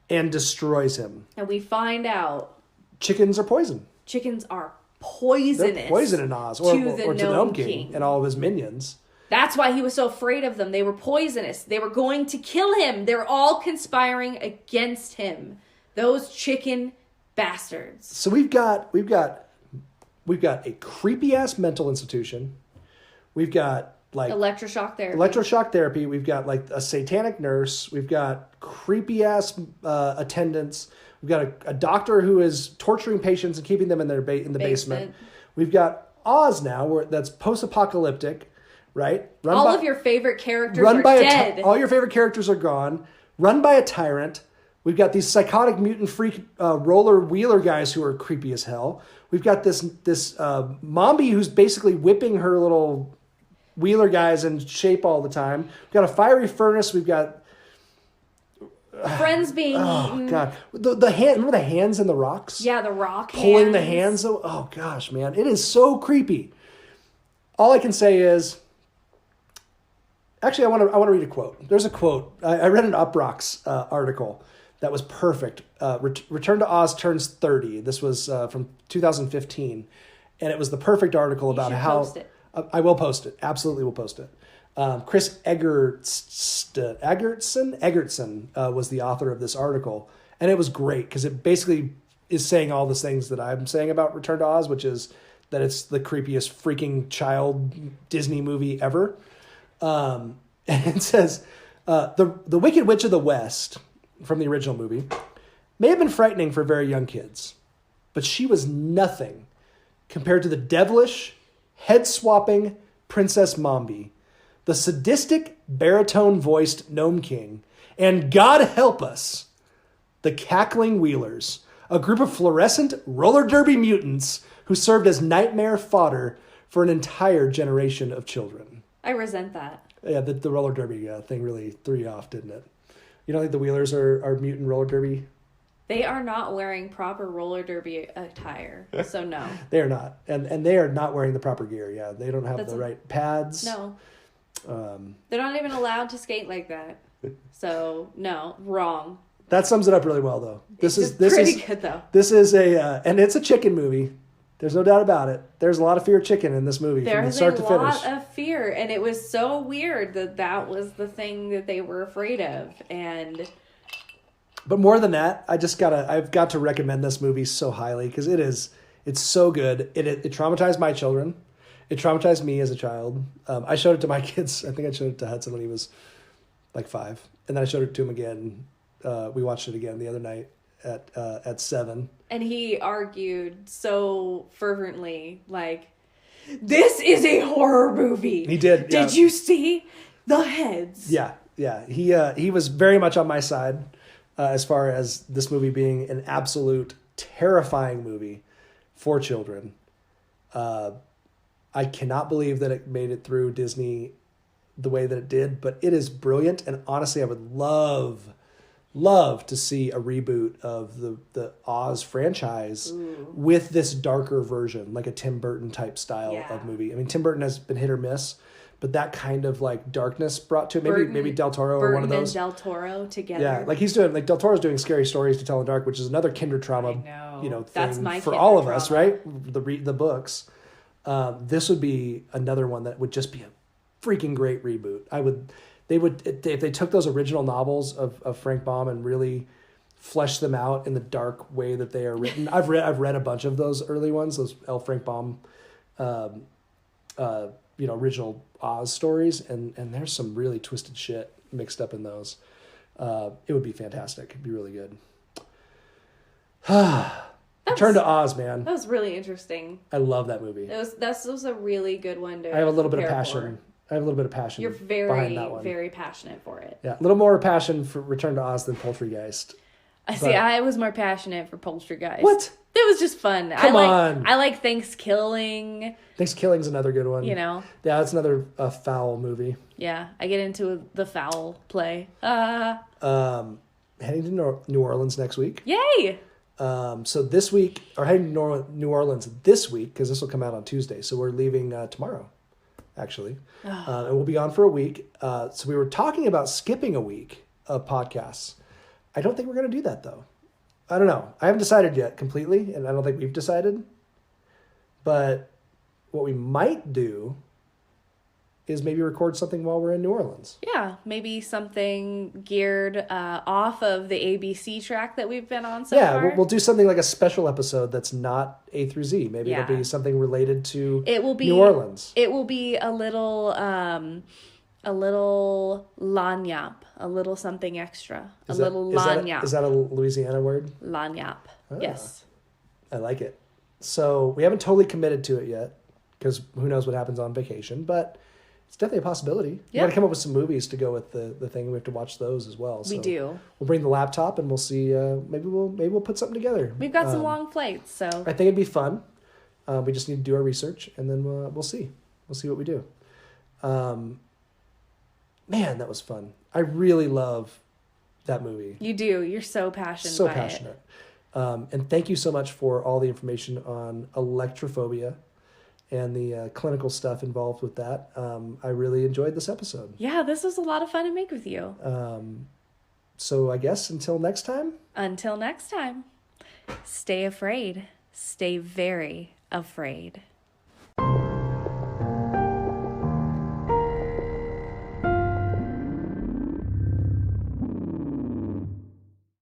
Speaker 3: and destroys him.
Speaker 5: And we find out
Speaker 3: Chickens are poison.
Speaker 5: chickens are poisonous.
Speaker 3: They're poison in Oz, or to the Gnome King
Speaker 5: King.
Speaker 3: and all of his minions.
Speaker 5: That's why he was so afraid of them. They were poisonous. They were going to kill him. They were all conspiring against him. Those chicken bastards.
Speaker 3: So we've got a creepy ass mental institution. We've got like
Speaker 5: Electroshock therapy.
Speaker 3: Electroshock therapy. We've got like a satanic nurse. We've got creepy ass attendants. We've got a doctor who is torturing patients and keeping them in their in the basement. We've got Oz now, that's post-apocalyptic, right?
Speaker 5: All of your favorite characters are dead.
Speaker 3: All your favorite characters are gone. Run by a tyrant. We've got these psychotic mutant freak roller wheeler guys who are creepy as hell. We've got this Mombi who's basically whipping her little wheeler guys in shape all the time. We've got a fiery furnace. We've got
Speaker 5: Friends being eaten.
Speaker 3: Oh god, the hand. Remember the hands in the rocks?
Speaker 5: Yeah, the rock
Speaker 3: pulling the hands. Oh gosh, man, it is so creepy. All I can say is, actually, I want to read a quote. There's a quote. I read an Uprocks article that was perfect. Return to Oz turns 30. This was from 2015, and it was the perfect article about how.
Speaker 5: Post it.
Speaker 3: I will post it. Absolutely, will post it. Chris Egertson was the author of this article, and it was great because it basically is saying all the things that I'm saying about Return to Oz, which is that it's the creepiest freaking child Disney movie ever. And it says, the Wicked Witch of the West, from the original movie, may have been frightening for very young kids, but she was nothing compared to the devilish, head-swapping Princess Mombi, the sadistic, baritone-voiced Gnome King, and God help us, the cackling Wheelers, a group of fluorescent roller derby mutants who served as nightmare fodder for an entire generation of children.
Speaker 5: I resent that.
Speaker 3: Yeah, the roller derby thing really threw you off, didn't it? You don't think the Wheelers are mutant roller derby?
Speaker 5: They are not wearing proper roller derby attire, so no.
Speaker 3: They are not. And they are not wearing the proper gear, yeah. They don't have the right pads.
Speaker 5: No. They're not even allowed to skate like that. So, no, wrong.
Speaker 3: That sums it up really well, though. This is
Speaker 5: pretty good, though.
Speaker 3: This is and it's a chicken movie. There's no doubt about it. There's a lot of fear of chicken in this movie from start to finish.
Speaker 5: There's a lot of fear, and it was so weird that was the thing that they were afraid of.
Speaker 3: But more than that, I've got to recommend this movie so highly because it's so good. It traumatized my children. It traumatized me as a child. I showed it to my kids. I think I showed it to Hudson when he was like 5, and then I showed it to him again. We watched it again the other night at 7.
Speaker 5: And he argued so fervently, like, this is a horror movie.
Speaker 3: He did.
Speaker 5: Did you see the heads?
Speaker 3: Yeah. He was very much on my side as far as this movie being an absolute terrifying movie. for children. I cannot believe that it made it through Disney the way that it did, but it is brilliant. And honestly, I would love to see a reboot of the Oz franchise with this darker version, like a Tim Burton type style of movie. I mean, Tim Burton has been hit or miss, but that kind of like darkness brought to it. Maybe Del Toro or one of those.
Speaker 5: And Del Toro together.
Speaker 3: Yeah, like Del Toro's doing Scary Stories to Tell in the Dark, which is another Kindred Trauma, thing
Speaker 5: That's my
Speaker 3: for
Speaker 5: Kindred
Speaker 3: all of
Speaker 5: trauma.
Speaker 3: us, right? The books. This would be another one that would just be a freaking great reboot. If they took those original novels of Frank Baum and really fleshed them out in the dark way that they are written. I've read a bunch of those early ones, those L. Frank Baum, original Oz stories, and there's some really twisted shit mixed up in those. It would be fantastic. It'd be really good. Return to Oz, man.
Speaker 5: That was really interesting.
Speaker 3: I love that movie.
Speaker 5: That was a really good one to
Speaker 3: I have a little bit of
Speaker 5: prepare
Speaker 3: passion.
Speaker 5: for.
Speaker 3: I have a little bit of passion.
Speaker 5: You're
Speaker 3: behind that one.
Speaker 5: very passionate for it.
Speaker 3: Yeah, a little more passion for Return to Oz than Poultrygeist.
Speaker 5: I was more passionate for Poultrygeist.
Speaker 3: What?
Speaker 5: It was just fun.
Speaker 3: Come on.
Speaker 5: I like Thanksgiving.
Speaker 3: Thanksgiving's another good one.
Speaker 5: Yeah,
Speaker 3: that's another foul movie.
Speaker 5: Yeah, I get into the foul play.
Speaker 3: Heading to New Orleans next week.
Speaker 5: Yay!
Speaker 3: So this week, or heading to New Orleans this week, because this will come out on Tuesday. So we're leaving tomorrow, actually. And we'll be gone for a week. So we were talking about skipping a week of podcasts. I don't think we're going to do that, though. I don't know. I haven't decided yet completely, and I don't think we've decided. But what we might do is maybe record something while we're in New Orleans.
Speaker 5: Yeah, maybe something geared off of the ABC track that we've been on so far.
Speaker 3: Yeah, we'll do something like a special episode that's not A through Z. Maybe it'll be something related to New Orleans.
Speaker 5: It will be a little lagniappe, a little something extra. Lagniappe.
Speaker 3: Is that a Louisiana word?
Speaker 5: Lagniappe, yes.
Speaker 3: I like it. So we haven't totally committed to it yet, because who knows what happens on vacation, but it's definitely a possibility. We got to come up with some movies to go with the thing. We have to watch those as well. So
Speaker 5: we do.
Speaker 3: We'll bring the laptop and we'll see. Maybe we'll put something together.
Speaker 5: We've got some long flights, so
Speaker 3: I think it'd be fun. We just need to do our research, and then we'll see. We'll see what we do. Man, that was fun. I really love that movie.
Speaker 5: You do. You're so passionate.
Speaker 3: So passionate. And thank you so much for all the information on Alektorophobia and the clinical stuff involved with that. I really enjoyed this episode.
Speaker 5: Yeah, this was a lot of fun to make with you.
Speaker 3: So I guess until next time.
Speaker 5: Until next time, stay afraid. Stay very afraid.